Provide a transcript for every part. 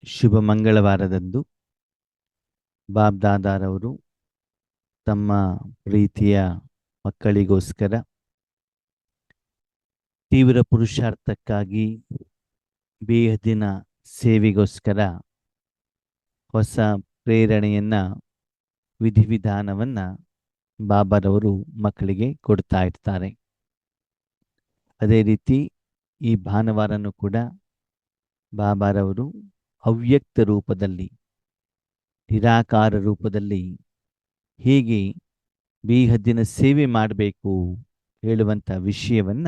ಶುಭ ಮಂಗಳವಾರದಂದು ಬಾಬ್ ದಾದಾರವರು ತಮ್ಮ ಪ್ರೀತಿಯ ಮಕ್ಕಳಿಗೋಸ್ಕರ ತೀವ್ರ ಪುರುಷಾರ್ಥಕ್ಕಾಗಿ ಬೇಹದ್ದಿನ ಸೇವೆಗೋಸ್ಕರ ಹೊಸ ಪ್ರೇರಣೆಯನ್ನ ವಿಧಿವಿಧಾನವನ್ನ ಬಾಬಾರವರು ಮಕ್ಕಳಿಗೆ ಕೊಡ್ತಾ ಇರ್ತಾರೆ. ಅದೇ ರೀತಿ ಈ ಭಾನುವಾರನೂ ಕೂಡ ಬಾಬಾರವರು ಅವ್ಯಕ್ತ ರೂಪದಲ್ಲಿ, ನಿರಾಕಾರ ರೂಪದಲ್ಲಿ ಹೇಗೆ ಬೇಹದ್ದಿನ ಸೇವೆ ಮಾಡಬೇಕು ಹೇಳುವಂಥ ವಿಷಯವನ್ನ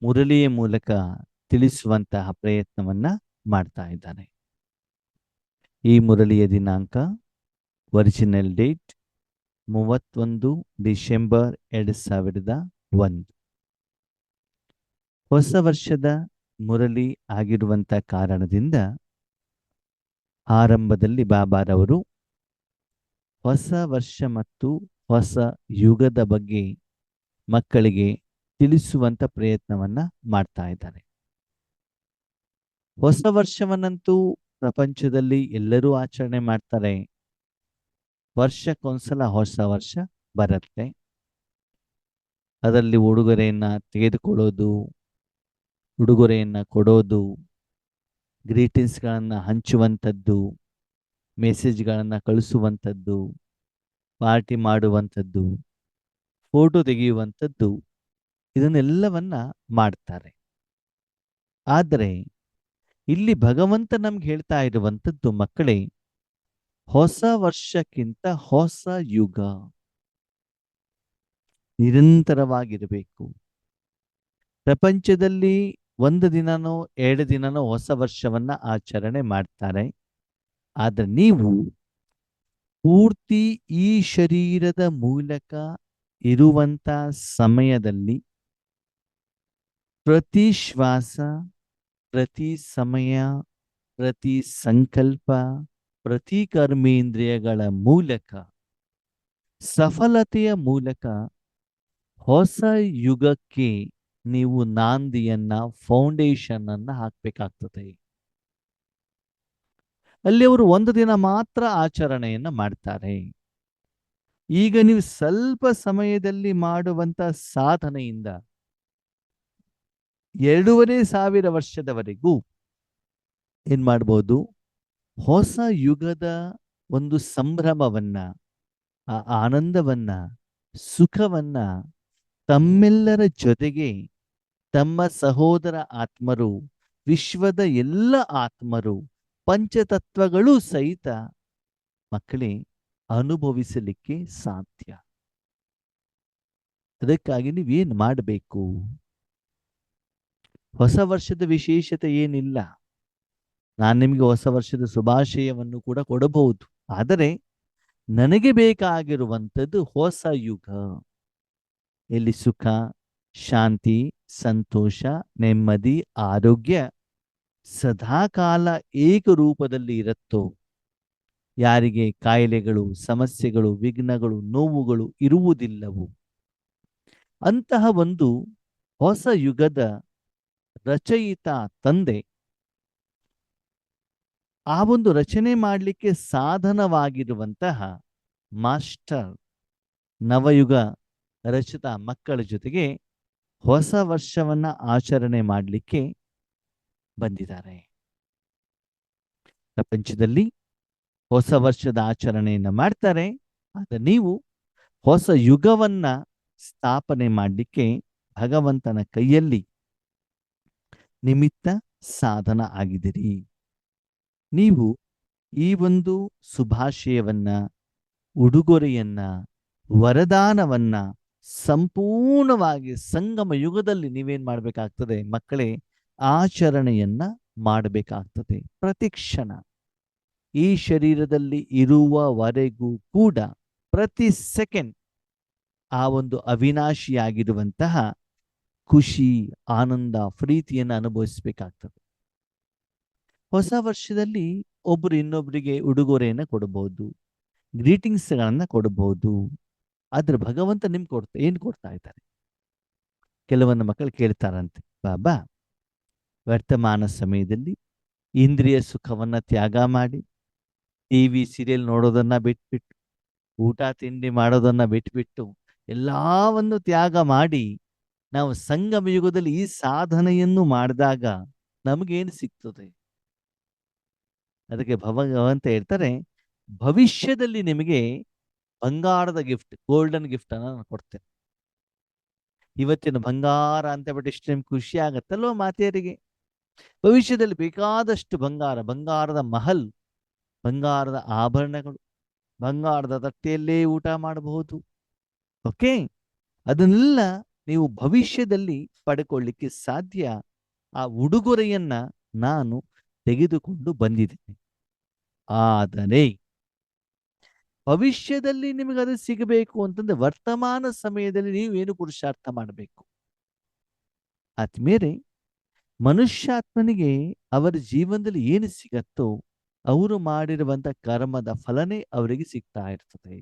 ಮುರಳಿಯ ಮೂಲಕ ತಿಳಿಸುವಂತಹ ಪ್ರಯತ್ನವನ್ನ ಮಾಡ್ತಾ ಇದ್ದಾನೆ. ಈ ಮುರಳಿಯ ದಿನಾಂಕ ಒರಿಜಿನಲ್ ಡೇಟ್ 31 ಡಿಸೆಂಬರ್ 2001. ಹೊಸ ವರ್ಷದ ಮುರಳಿ ಆಗಿರುವಂಥ ಕಾರಣದಿಂದ ಆರಂಭದಲ್ಲಿ ಬಾಬಾರವರು ಹೊಸ ವರ್ಷ ಮತ್ತು ಹೊಸ ಯುಗದ ಬಗ್ಗೆ ಮಕ್ಕಳಿಗೆ ತಿಳಿಸುವಂತ ಪ್ರಯತ್ನವನ್ನ ಮಾಡ್ತಾ ಇದ್ದಾರೆ. ಹೊಸ ವರ್ಷವನ್ನಂತೂ ಪ್ರಪಂಚದಲ್ಲಿ ಎಲ್ಲರೂ ಆಚರಣೆ ಮಾಡ್ತಾರೆ. ವರ್ಷಕ್ಕೊಂದ್ಸಲ ಹೊಸ ವರ್ಷ ಬರುತ್ತೆ. ಅದರಲ್ಲಿ ಉಡುಗೊರೆಯನ್ನ ತೆಗೆದುಕೊಳ್ಳೋದು, ಉಡುಗೊರೆಯನ್ನ ಕೊಡೋದು, ಗ್ರೀಟಿಂಗ್ಸ್ಗಳನ್ನು ಹಂಚುವಂಥದ್ದು, ಮೆಸೇಜ್ಗಳನ್ನು ಕಳಿಸುವಂಥದ್ದು, ಪಾರ್ಟಿ ಮಾಡುವಂಥದ್ದು, ಫೋಟೋ ತೆಗೆಯುವಂಥದ್ದು, ಇದನ್ನೆಲ್ಲವನ್ನ ಮಾಡ್ತಾರೆ. ಆದರೆ ಇಲ್ಲಿ ಭಗವಂತ ನಮ್ಗೆ ಹೇಳ್ತಾ ಇರುವಂಥದ್ದು, ಮಕ್ಕಳೇ, ಹೊಸ ವರ್ಷಕ್ಕಿಂತ ಹೊಸ ಯುಗ ನಿರಂತರವಾಗಿರಬೇಕು. ಪ್ರಪಂಚದಲ್ಲಿ ಒಂದು ದಿನನೋ 2 ದಿನನೋ ಹೊಸ ವರ್ಷವನ್ನ ಆಚರಣೆ ಮಾಡ್ತಾರೆ. ಆದ್ರೆ ನೀವು ಪೂರ್ತಿ ಈ ಶರೀರದ ಮೂಲಕ ಇರುವಂತ ಸಮಯದಲ್ಲಿ ಪ್ರತಿ ಶ್ವಾಸ, ಪ್ರತಿ ಸಮಯ, ಪ್ರತಿ ಸಂಕಲ್ಪ, ಪ್ರತಿ ಕರ್ಮೇಂದ್ರಿಯಗಳ ಮೂಲಕ, ಸಫಲತೆಯ ಮೂಲಕ ಹೊಸ ಯುಗಕ್ಕೆ ನೀವು ನಾಂದಿಯನ್ನ, ಫೌಂಡೇಶನ್ ಅನ್ನ ಹಾಕ್ಬೇಕಾಗ್ತದೆ. ಅಲ್ಲಿ ಅವರು ಒಂದು ದಿನ ಮಾತ್ರ ಆಚರಣೆಯನ್ನ ಮಾಡ್ತಾರೆ. ಈಗ ನೀವು ಸ್ವಲ್ಪ ಸಮಯದಲ್ಲಿ ಮಾಡುವಂತ ಸಾಧನೆಯಿಂದ 2500 ವರ್ಷದವರೆಗೂ ಏನ್ ಮಾಡ್ಬೋದು, ಹೊಸ ಯುಗದ ಒಂದು ಸಂಭ್ರಮವನ್ನ, ಆ ಆನಂದವನ್ನ, ಸುಖವನ್ನ ತಮ್ಮೆಲ್ಲರ ಜೊತೆಗೆ ತಮ್ಮ ಸಹೋದರ ಆತ್ಮರು, ವಿಶ್ವದ ಎಲ್ಲ ಆತ್ಮರು, ಪಂಚತತ್ವಗಳು ಸಹಿತ ಮಕ್ಕಳೇ ಅನುಭವಿಸಲಿಕ್ಕೆ ಸಾಧ್ಯ. ಅದಕ್ಕಾಗಿ ನೀವೇನು ಮಾಡಬೇಕು? ಹೊಸ ವರ್ಷದ ವಿಶೇಷತೆ ಏನಿಲ್ಲ. ನಾನು ನಿಮಗೆ ಹೊಸ ವರ್ಷದ ಶುಭಾಶಯವನ್ನು ಕೂಡ ಕೊಡಬಹುದು. ಆದರೆ ನನಗೆ ಬೇಕಾಗಿರುವಂಥದ್ದು ಹೊಸ ಯುಗ, ಎಲ್ಲಿ ಸುಖ, ಶಾಂತಿ, ಸಂತೋಷ, ನೆಮ್ಮದಿ, ಆರೋಗ್ಯ ಸದಾಕಾಲ ಏಕರೂಪದಲ್ಲಿ ಇರುತ್ತೋ, ಯಾರಿಗೆ ಕಾಯಿಲೆಗಳು, ಸಮಸ್ಯೆಗಳು, ವಿಘ್ನಗಳು, ನೋವುಗಳು ಇರುವುದಿಲ್ಲವೋ ಅಂತಹ ಒಂದು ಹೊಸ ಯುಗದ ರಚಯಿತ ತಂದೆ ಆ ಒಂದು ರಚನೆ ಮಾಡಲಿಕ್ಕೆ ಸಾಧನವಾಗಿರುವಂತಹ ಮಾಸ್ಟರ್ ನವಯುಗ ರಚಿತ ಮಕ್ಕಳ ಜೊತೆಗೆ ಹೊಸ ವರ್ಷವನ್ನ ಆಚರಣೆ ಮಾಡಲಿಕ್ಕೆ ಬಂದಿದ್ದಾರೆ. ಪ್ರಪಂಚದಲ್ಲಿ ಹೊಸ ವರ್ಷದ ಆಚರಣೆಯನ್ನ ಮಾಡ್ತಾರೆ. ಆದರೆ ನೀವು ಹೊಸ ಯುಗವನ್ನ ಸ್ಥಾಪನೆ ಮಾಡಲಿಕ್ಕೆ ಭಗವಂತನ ಕೈಯಲ್ಲಿ ನಿಮಿತ್ತ ಸಾಧನ ಆಗಿದಿರಿ. ನೀವು ಈ ಒಂದು ಶುಭಾಶಯವನ್ನ, ಉಡುಗೊರೆಯನ್ನ, ವರದಾನವನ್ನ ಸಂಪೂರ್ಣವಾಗಿ ಸಂಗಮ ಯುಗದಲ್ಲಿ ನೀವೇನ್ ಮಾಡಬೇಕಾಗ್ತದೆ ಮಕ್ಕಳೇ? ಆಚರಣೆಯನ್ನ ಮಾಡಬೇಕಾಗ್ತದೆ. ಪ್ರತಿಕ್ಷಣ ಈ ಶರೀರದಲ್ಲಿ ಇರುವವರೆಗೂ ಕೂಡ ಪ್ರತಿ ಸೆಕೆಂಡ್ ಆ ಒಂದು ಅವಿನಾಶಿಯಾಗಿರುವಂತಹ ಖುಷಿ, ಆನಂದ, ಪ್ರೀತಿಯನ್ನು ಅನುಭವಿಸಬೇಕಾಗ್ತದೆ. ಹೊಸ ವರ್ಷದಲ್ಲಿ ಒಬ್ಬರು ಇನ್ನೊಬ್ಬರಿಗೆ ಉಡುಗೊರೆಯನ್ನು ಕೊಡಬಹುದು, ಗ್ರೀಟಿಂಗ್ಸ್ಗಳನ್ನ ಕೊಡಬಹುದು. ಆದ್ರೆ ಭಗವಂತ ನಿಮ್ಗೆ ಏನು ಕೊಡ್ತಾ ಇದ್ದಾರೆ? ಕೆಲವೊಂದು ಮಕ್ಕಳು ಕೇಳ್ತಾರಂತೆ, ಬಾಬಾ, ವರ್ತಮಾನ ಸಮಯದಲ್ಲಿ ಇಂದ್ರಿಯ ಸುಖವನ್ನ ತ್ಯಾಗ ಮಾಡಿ, ಟಿವಿ ಸೀರಿಯಲ್ ನೋಡೋದನ್ನ ಬಿಟ್ಬಿಟ್ಟು, ಊಟ ತಿಂಡಿ ಮಾಡೋದನ್ನ ಬಿಟ್ಬಿಟ್ಟು, ಎಲ್ಲವನ್ನು ತ್ಯಾಗ ಮಾಡಿ ನಾವು ಸಂಗಮ ಯುಗದಲ್ಲಿ ಈ ಸಾಧನೆಯನ್ನು ಮಾಡಿದಾಗ ನಮಗೇನು ಸಿಗ್ತದೆ? ಅದಕ್ಕೆ ಭಗವಂತ ಹೇಳ್ತಾರೆ, ಭವಿಷ್ಯದಲ್ಲಿ ನಿಮಗೆ ಬಂಗಾರದ ಗಿಫ್ಟ್, ಗೋಲ್ಡನ್ ಗಿಫ್ಟ್ ಅನ್ನ ನಾನು ಕೊಡ್ತೇನೆ. ಇವತ್ತಿನ ಬಂಗಾರ ಅಂತ ಬಿಟ್ಟು ಇಷ್ಟು ನಿಮ್ಗೆ ಖುಷಿ ಆಗತ್ತಲ್ವ ಮಾತೆಯರಿಗೆ? ಭವಿಷ್ಯದಲ್ಲಿ ಬೇಕಾದಷ್ಟು ಬಂಗಾರ, ಬಂಗಾರದ ಮಹಲ್, ಬಂಗಾರದ ಆಭರಣಗಳು, ಬಂಗಾರದ ತಟ್ಟೆಯಲ್ಲೇ ಊಟ ಮಾಡಬಹುದು. ಓಕೆ, ಅದನ್ನೆಲ್ಲ ನೀವು ಭವಿಷ್ಯದಲ್ಲಿ ಪಡ್ಕೊಳ್ಳಿಕ್ಕೆ ಸಾಧ್ಯ. ಆ ಉಡುಗೊರೆಯನ್ನ ನಾನು ತೆಗೆದುಕೊಂಡು ಬಂದಿದ್ದೇನೆ. ಆದರೆ ಭವಿಷ್ಯದಲ್ಲಿ ನಿಮಗೆ ಅದು ಸಿಗಬೇಕು ಅಂತಂದ್ರೆ ವರ್ತಮಾನ ಸಮಯದಲ್ಲಿ ನೀವೇನು ಪುರುಷಾರ್ಥ ಮಾಡಬೇಕು? ಆದ್ಮೇಲೆ ಮನುಷ್ಯಾತ್ಮನಿಗೆ ಅವರ ಜೀವನದಲ್ಲಿ ಏನು ಸಿಗತ್ತೋ ಅವರು ಮಾಡಿರುವಂತ ಕರ್ಮದ ಫಲನೇ ಅವರಿಗೆ ಸಿಗ್ತಾ ಇರ್ತದೆ.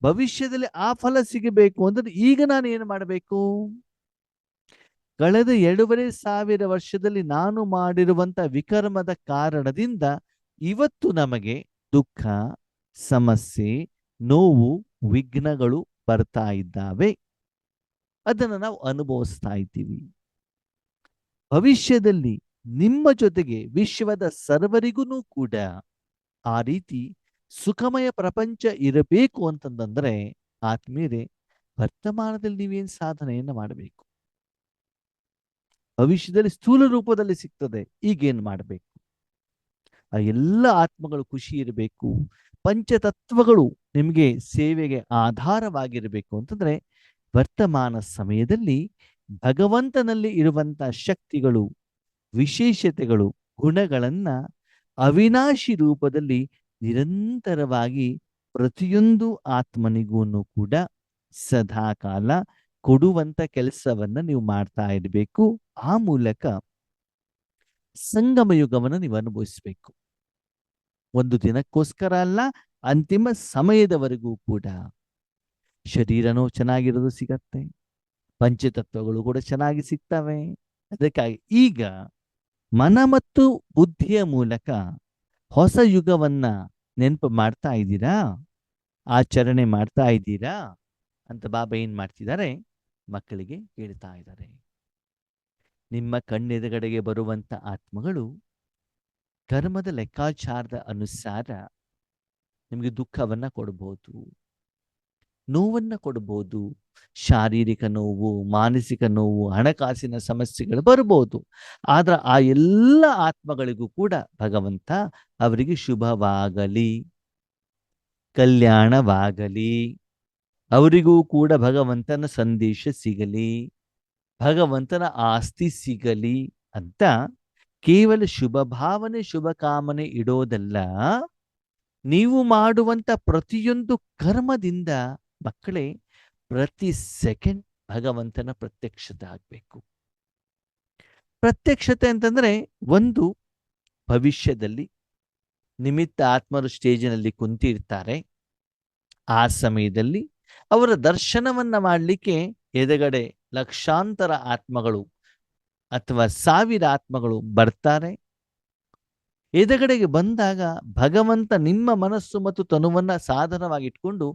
ಭವಿಷ್ಯದಲ್ಲಿ ಆ ಫಲ ಸಿಗಬೇಕು ಅಂದ್ರೆ ಈಗ ನಾನು ಏನು ಮಾಡಬೇಕು? ಕಳೆದ 2,500 ವರ್ಷದಲ್ಲಿ ನಾನು ಮಾಡಿರುವಂತ ವಿಕರ್ಮದ ಕಾರಣದಿಂದ ಇವತ್ತು ನಮಗೆ ದುಃಖ, ಸಮಸ್ಯೆ, ನೋವು, ವಿಘ್ನಗಳು ಬರ್ತಾ ಇದ್ದಾವೆ. ಅದನ್ನು ನಾವು ಅನುಭವಿಸ್ತಾ ಇದ್ದೀವಿ. ಭವಿಷ್ಯದಲ್ಲಿ ನಿಮ್ಮ ಜೊತೆಗೆ ವಿಶ್ವದ ಸರ್ವರಿಗೂ ಕೂಡ ಆ ರೀತಿ ಸುಖಮಯ ಪ್ರಪಂಚ ಇರಬೇಕು ಅಂತಂದ್ರೆ ಆದ್ಮೇಲೆ ವರ್ತಮಾನದಲ್ಲಿ ನೀವೇನ್ ಸಾಧನೆಯನ್ನ ಮಾಡಬೇಕು? ಭವಿಷ್ಯದಲ್ಲಿ ಸ್ಥೂಲ ರೂಪದಲ್ಲಿ ಸಿಗ್ತದೆ, ಈಗೇನ್ ಮಾಡಬೇಕು? ಆ ಎಲ್ಲ ಆತ್ಮಗಳು ಖುಷಿ ಇರಬೇಕು, ಪಂಚತತ್ವಗಳು ನಿಮಗೆ ಸೇವೆಗೆ ಆಧಾರವಾಗಿರಬೇಕು ಅಂತಂದ್ರೆ ವರ್ತಮಾನ ಸಮಯದಲ್ಲಿ ಭಗವಂತನಲ್ಲಿ ಇರುವಂತ ಶಕ್ತಿಗಳು, ವಿಶೇಷತೆಗಳು, ಗುಣಗಳನ್ನ ಅವಿನಾಶಿ ರೂಪದಲ್ಲಿ ನಿರಂತರವಾಗಿ ಪ್ರತಿಯೊಂದು ಆತ್ಮನಿಗೂ ಕೂಡ ಸದಾ ಕಾಲ ಕೊಡುವಂತ ಕೆಲಸವನ್ನ ನೀವು ಮಾಡ್ತಾ ಇರಬೇಕು. ಆ ಮೂಲಕ ಸಂಗಮ ಯುಗವನ್ನು ನೀವು ಅನುಭವಿಸ್ಬೇಕು. ಒಂದು ದಿನಕ್ಕೋಸ್ಕರ ಅಲ್ಲ, ಅಂತಿಮ ಸಮಯದವರೆಗೂ ಕೂಡ ಶರೀರನೂ ಚೆನ್ನಾಗಿರೋದು ಸಿಗತ್ತೆ, ಪಂಚತತ್ವಗಳು ಕೂಡ ಚೆನ್ನಾಗಿ ಸಿಗ್ತವೆ. ಅದಕ್ಕಾಗಿ ಈಗ ಮನ ಮತ್ತು ಬುದ್ಧಿಯ ಮೂಲಕ ಹೊಸ ಯುಗವನ್ನ ನೆನಪು ಮಾಡ್ತಾ ಇದ್ದೀರಾ, ಆಚರಣೆ ಮಾಡ್ತಾ ಇದ್ದೀರಾ ಅಂತ ಬಾಬಾ ಏನ್ ಮಾಡ್ತಿದ್ದಾರೆ? ಮಕ್ಕಳಿಗೆ ಹೇಳ್ತಾ ಇದ್ದಾರೆ. ನಿಮ್ಮ ಕಣ್ಣೆದುರುಗಡೆಗೆ ಬರುವಂತ ಆತ್ಮಗಳು ಕರ್ಮದ ಲೆಕ್ಕಾಚಾರದ ಅನುಸಾರ ನಿಮಗೆ ದುಃಖವನ್ನ ಕೊಡಬಹುದು, ನೋವನ್ನ ಕೊಡಬಹುದು, ಶಾರೀರಿಕ ನೋವು, ಮಾನಸಿಕ ನೋವು, ಹಣಕಾಸಿನ ಸಮಸ್ಯೆಗಳು ಬರಬಹುದು. ಆದ್ರೆ ಆ ಎಲ್ಲ ಆತ್ಮಗಳಿಗೂ ಕೂಡ ಭಗವಂತ ಅವರಿಗೆ ಶುಭವಾಗಲಿ, ಕಲ್ಯಾಣವಾಗಲಿ, ಅವರಿಗೂ ಕೂಡ ಭಗವಂತನ ಸಂದೇಶ ಸಿಗಲಿ, ಭಗವಂತನ ಆಸ್ತಿ ಸಿಗಲಿ ಅಂತ ಕೇವಲ ಶುಭ ಭಾವನೆ, ಶುಭ ಕಾಮನೆ ಇಡೋದಲ್ಲ. ನೀವು ಮಾಡುವಂತ ಪ್ರತಿಯೊಂದು ಕರ್ಮದಿಂದ ಮಕ್ಕಳೇ ಪ್ರತಿ ಸೆಕೆಂಡ್ ಭಗವಂತನ ಪ್ರತ್ಯಕ್ಷತೆ ಆಗ್ಬೇಕು. ಪ್ರತ್ಯಕ್ಷತೆ ಅಂತಂದ್ರೆ ಒಂದು, ಭವಿಷ್ಯದಲ್ಲಿ ನಿಮಿತ್ತ ಆತ್ಮರು ಸ್ಟೇಜಿನಲ್ಲಿ ಕುಂತಿರ್ತಾರೆ. ಆ ಸಮಯದಲ್ಲಿ ಅವರ ದರ್ಶನವನ್ನ ಮಾಡಲಿಕ್ಕೆ ಎದುರುಗಡೆ ಲಕ್ಷಾಂತರ ಆತ್ಮಗಳು ಅಥವಾ 1000 ಆತ್ಮಗಳು ಬರ್ತಾರೆ. ಎದುರುಗಡೆಗೆ ಬಂದಾಗ ಭಗವಂತ ನಿಮ್ಮ ಮನಸ್ಸು ಮತ್ತು ತನುವನ್ನ ಸಾಧನವಾಗಿಟ್ಕೊಂಡು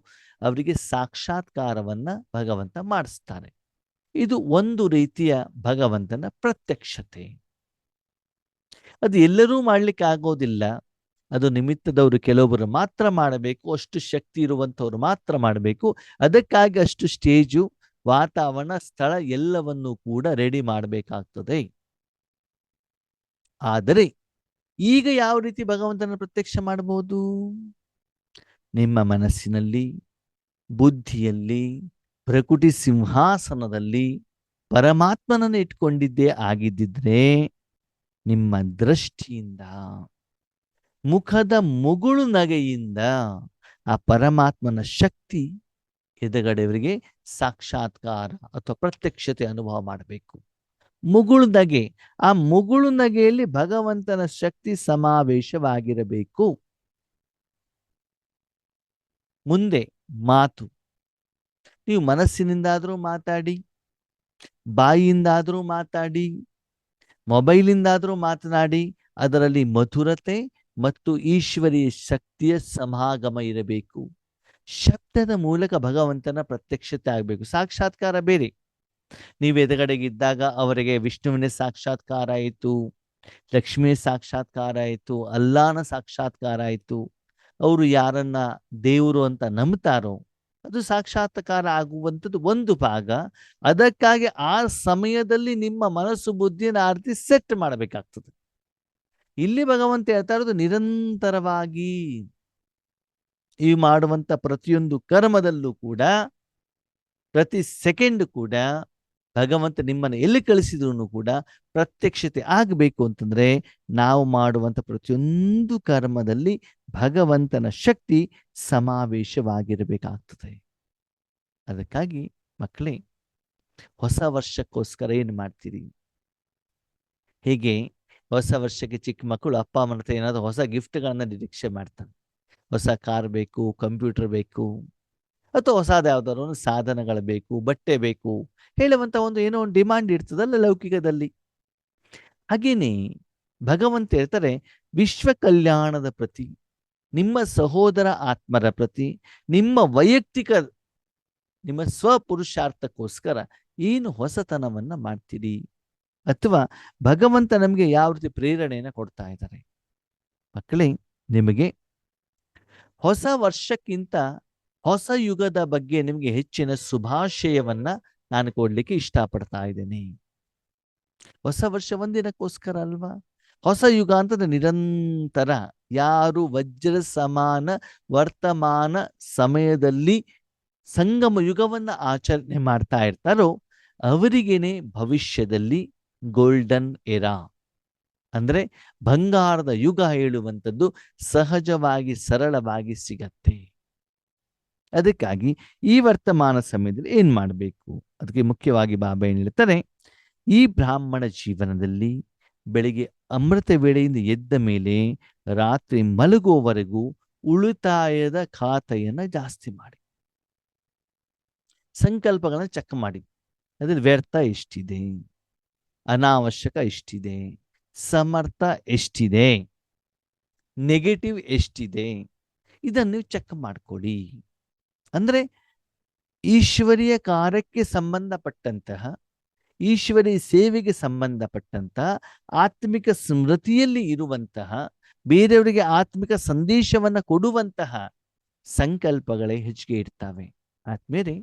ಅವರಿಗೆ ಸಾಕ್ಷಾತ್ಕಾರವನ್ನ ಭಗವಂತ ಮಾಡಿಸ್ತಾನೆ. ಇದು ಒಂದು ರೀತಿಯ ಭಗವಂತನ ಪ್ರತ್ಯಕ್ಷತೆ. ಅದು ಎಲ್ಲರೂ ಮಾಡ್ಲಿಕ್ಕೆ ಆಗೋದಿಲ್ಲ. ಅದು ನಿಮಿತ್ತದವರು ಕೆಲವೊಬ್ಬರು ಮಾತ್ರ ಮಾಡಬೇಕು, ಅಷ್ಟು ಶಕ್ತಿ ಇರುವಂಥವ್ರು ಮಾತ್ರ ಮಾಡಬೇಕು. ಅದಕ್ಕಾಗಿ ಅಷ್ಟು ಸ್ಟೇಜು, ವಾತಾವರಣ, ಸ್ಥಳ ಎಲ್ಲವನ್ನೂ ಕೂಡ ರೆಡಿ ಮಾಡಬೇಕಾಗ್ತದೆ. ಆದರೆ ಈಗ ಯಾವ ರೀತಿ ಭಗವಂತನ ಪ್ರತ್ಯಕ್ಷ ಮಾಡಬಹುದು? ನಿಮ್ಮ ಮನಸ್ಸಿನಲ್ಲಿ, ಬುದ್ಧಿಯಲ್ಲಿ, ಪ್ರಕೃತಿ ಸಿಂಹಾಸನದಲ್ಲಿ ಪರಮಾತ್ಮನನ್ನು ಇಟ್ಕೊಂಡಿದ್ದೇ ಆಗಿದ್ದಿದ್ರೆ ನಿಮ್ಮ ದೃಷ್ಟಿಯಿಂದ, ಮುಖದ ಮುಗುಳು ನಗೆಯಿಂದ ಆ ಪರಮಾತ್ಮನ ಶಕ್ತಿ ಎದುರುಗಡೆಯವರಿಗೆ ಸಾಕ್ಷಾತ್ಕಾರ ಅಥವಾ ಪ್ರತ್ಯಕ್ಷತೆ ಅನುಭವ ಮಾಡಬೇಕು. ಮುಗುಳು ನಗೆ, ಆ ಮುಗುಳು ನಗೆಯಲ್ಲಿ ಭಗವಂತನ ಶಕ್ತಿ ಸಮಾವೇಶವಾಗಿರಬೇಕು. ಮುಂದೆ ಮಾತು, ನೀವು ಮನಸ್ಸಿನಿಂದಾದರೂ ಮಾತಾಡಿ, ಬಾಯಿಯಿಂದಾದರೂ ಮಾತಾಡಿ, ಮೊಬೈಲಿಂದಾದರೂ ಮಾತನಾಡಿ, ಅದರಲ್ಲಿ ಮಧುರತೆ ಮತ್ತು ಈಶ್ವರೀಯ ಶಕ್ತಿಯ ಸಮಾಗಮ ಇರಬೇಕು. ಶಬ್ದದ ಮೂಲಕ ಭಗವಂತನ ಪ್ರತ್ಯಕ್ಷತೆ ಆಗಬೇಕು. ಸಾಕ್ಷಾತ್ಕಾರ ಬೇರೆ. ನೀವು ಎದುರುಗಡೆಗಿದ್ದಾಗ ಅವರಿಗೆ ವಿಷ್ಣುವಿನ ಸಾಕ್ಷಾತ್ಕಾರ ಆಯಿತು, ಲಕ್ಷ್ಮಿಯ ಸಾಕ್ಷಾತ್ಕಾರ ಆಯಿತು, ಅಲ್ಲಾನ ಸಾಕ್ಷಾತ್ಕಾರ ಆಯಿತು. ಅವರು ಯಾರನ್ನ ದೇವರು ಅಂತ ನಂಬ್ತಾರೋ ಅದು ಸಾಕ್ಷಾತ್ಕಾರ ಆಗುವಂಥದ್ದು ಒಂದು ಭಾಗ. ಅದಕ್ಕಾಗಿ ಆ ಸಮಯದಲ್ಲಿ ನಿಮ್ಮ ಮನಸ್ಸು ಬುದ್ಧಿಯನ್ನು ಆ ರೀತಿ ಸೆಟ್ ಮಾಡಬೇಕಾಗ್ತದೆ. ಇಲ್ಲಿ ಭಗವಂತ ಹೇಳ್ತಾ ಇರೋದು ನಿರಂತರವಾಗಿ ಈ ಮಾಡುವಂಥ ಪ್ರತಿಯೊಂದು ಕರ್ಮದಲ್ಲೂ ಕೂಡ, ಪ್ರತಿ ಸೆಕೆಂಡ್ ಕೂಡ ಭಗವಂತ ನಿಮ್ಮನ್ನು ಎಲ್ಲಿ ಕಳಿಸಿದ್ರು ಕೂಡ ಪ್ರತ್ಯಕ್ಷತೆ ಆಗಬೇಕು ಅಂತಂದ್ರೆ ನಾವು ಮಾಡುವಂಥ ಪ್ರತಿಯೊಂದು ಕರ್ಮದಲ್ಲಿ ಭಗವಂತನ ಶಕ್ತಿ ಸಮಾವೇಶವಾಗಿರಬೇಕಾಗ್ತದೆ. ಅದಕ್ಕಾಗಿ ಮಕ್ಕಳೇ, ಹೊಸ ವರ್ಷಕ್ಕೋಸ್ಕರ ಏನು ಮಾಡ್ತೀರಿ? ಹೇಗೆ ಹೊಸ ವರ್ಷಕ್ಕೆ ಚಿಕ್ಕ ಮಕ್ಕಳು ಅಪ್ಪ ಅಮ್ಮನ ಹತ್ರ ಏನಾದರೂ ಹೊಸ ಗಿಫ್ಟ್ಗಳನ್ನು ನಿರೀಕ್ಷೆ ಮಾಡ್ತಾನೆ. ಹೊಸ ಕಾರ್ ಬೇಕು, ಕಂಪ್ಯೂಟರ್ ಬೇಕು, ಅಥವಾ ಹೊಸದು ಯಾವುದಾದ್ರು ಒಂದು ಸಾಧನಗಳು ಬೇಕು, ಬಟ್ಟೆ ಬೇಕು ಹೇಳುವಂಥ ಏನೋ ಒಂದು ಡಿಮಾಂಡ್ ಇರ್ತದಲ್ಲ ಲೌಕಿಕದಲ್ಲಿ. ಹಾಗೇನೆ ಭಗವಂತ ಹೇಳ್ತಾರೆ, ವಿಶ್ವ ಕಲ್ಯಾಣದ ಪ್ರತಿ, ನಿಮ್ಮ ಸಹೋದರ ಆತ್ಮರ ಪ್ರತಿ, ನಿಮ್ಮ ವೈಯಕ್ತಿಕ ನಿಮ್ಮ ಸ್ವಪುರುಷಾರ್ಥಕ್ಕೋಸ್ಕರ ಏನು ಹೊಸತನವನ್ನ ಮಾಡ್ತೀರಿ? ಅಥವಾ ಭಗವಂತ ನಮಗೆ ಯಾವ ರೀತಿ ಪ್ರೇರಣೆಯನ್ನು ಕೊಡ್ತಾ ಇದ್ದಾರೆ? ಮಕ್ಕಳೇ, ನಿಮಗೆ ಹೊಸ ವರ್ಷಕ್ಕಿಂತ ಹೊಸ ಯುಗದ ಬಗ್ಗೆ ನಿಮಗೆ ಹೆಚ್ಚಿನ ಶುಭಾಶಯವನ್ನ ನಾನು ಕೊಡ್ಲಿಕ್ಕೆ ಇಷ್ಟಪಡ್ತಾ ಇದ್ದೇನೆ. ಹೊಸ ವರ್ಷ ಒಂದಿನಕ್ಕೋಸ್ಕರ ಅಲ್ವಾ? ಹೊಸ ಯುಗ ಅಂತಂದ್ರೆ ನಿರಂತರ ಯಾರು ವಜ್ರ ಸಮಾನ ವರ್ತಮಾನ ಸಮಯದಲ್ಲಿ ಸಂಗಮ ಯುಗವನ್ನ ಆಚರಣೆ ಮಾಡ್ತಾ ಇರ್ತಾರೋ ಅವರಿಗೇನೆ ಭವಿಷ್ಯದಲ್ಲಿ ಗೋಲ್ಡನ್ ಎರಾ ಅಂದ್ರೆ ಬಂಗಾರದ ಯುಗ ಹೇಳುವಂಥದ್ದು ಸಹಜವಾಗಿ ಸರಳವಾಗಿ ಸಿಗತ್ತೆ. ಅದಕ್ಕಾಗಿ ಈ ವರ್ತಮಾನ ಸಮಯದಲ್ಲಿ ಏನ್ ಮಾಡಬೇಕು? ಅದಕ್ಕೆ ಮುಖ್ಯವಾಗಿ ಬಾಬಾ ಏನ್ ಹೇಳ್ತಾರೆ, ಈ ಬ್ರಾಹ್ಮಣ ಜೀವನದಲ್ಲಿ ಬೆಳಿಗ್ಗೆ ಅಮೃತ ವೇಳೆಯಿಂದ ಎದ್ದ ಮೇಲೆ ರಾತ್ರಿ ಮಲಗುವವರೆಗೂ ಉಳಿತಾಯದ ಖಾತೆಯನ್ನ ಜಾಸ್ತಿ ಮಾಡಿ, ಸಂಕಲ್ಪಗಳನ್ನ ಚೆಕ್ ಮಾಡಿ. ಅದ್ರಲ್ಲಿ ವ್ಯರ್ಥ ಎಷ್ಟಿದೆ, ಅನಾವಶ್ಯಕ ಎಷ್ಟಿದೆ, ಸಮರ್ಥ ಎಷ್ಟಿದೆ, ನೆಗೆಟಿವ್ ಎಷ್ಟಿದೆ, ಇದನ್ನು ನೀವು ಚೆಕ್ ಮಾಡ್ಕೊಳ್ಳಿ. ಅಂದ್ರೆ ಈಶ್ವರೀಯ ಕಾರ್ಯಕ್ಕೆ ಸಂಬಂಧಪಟ್ಟಂತಹ, ಈಶ್ವರೀಯ ಸೇವೆಗೆ ಸಂಬಂಧಪಟ್ಟಂತಹ, ಆತ್ಮಿಕ ಸ್ಮೃತಿಯಲ್ಲಿ ಇರುವಂತಹ, ಬೇರೆಯವರಿಗೆ ಆತ್ಮಿಕ ಸಂದೇಶವನ್ನು ಕೊಡುವಂತಹ ಸಂಕಲ್ಪಗಳೇ ಹೆಚ್ಚಿಗೆ ಇರ್ತವೆ. ಆದ್ಮೇಲೆ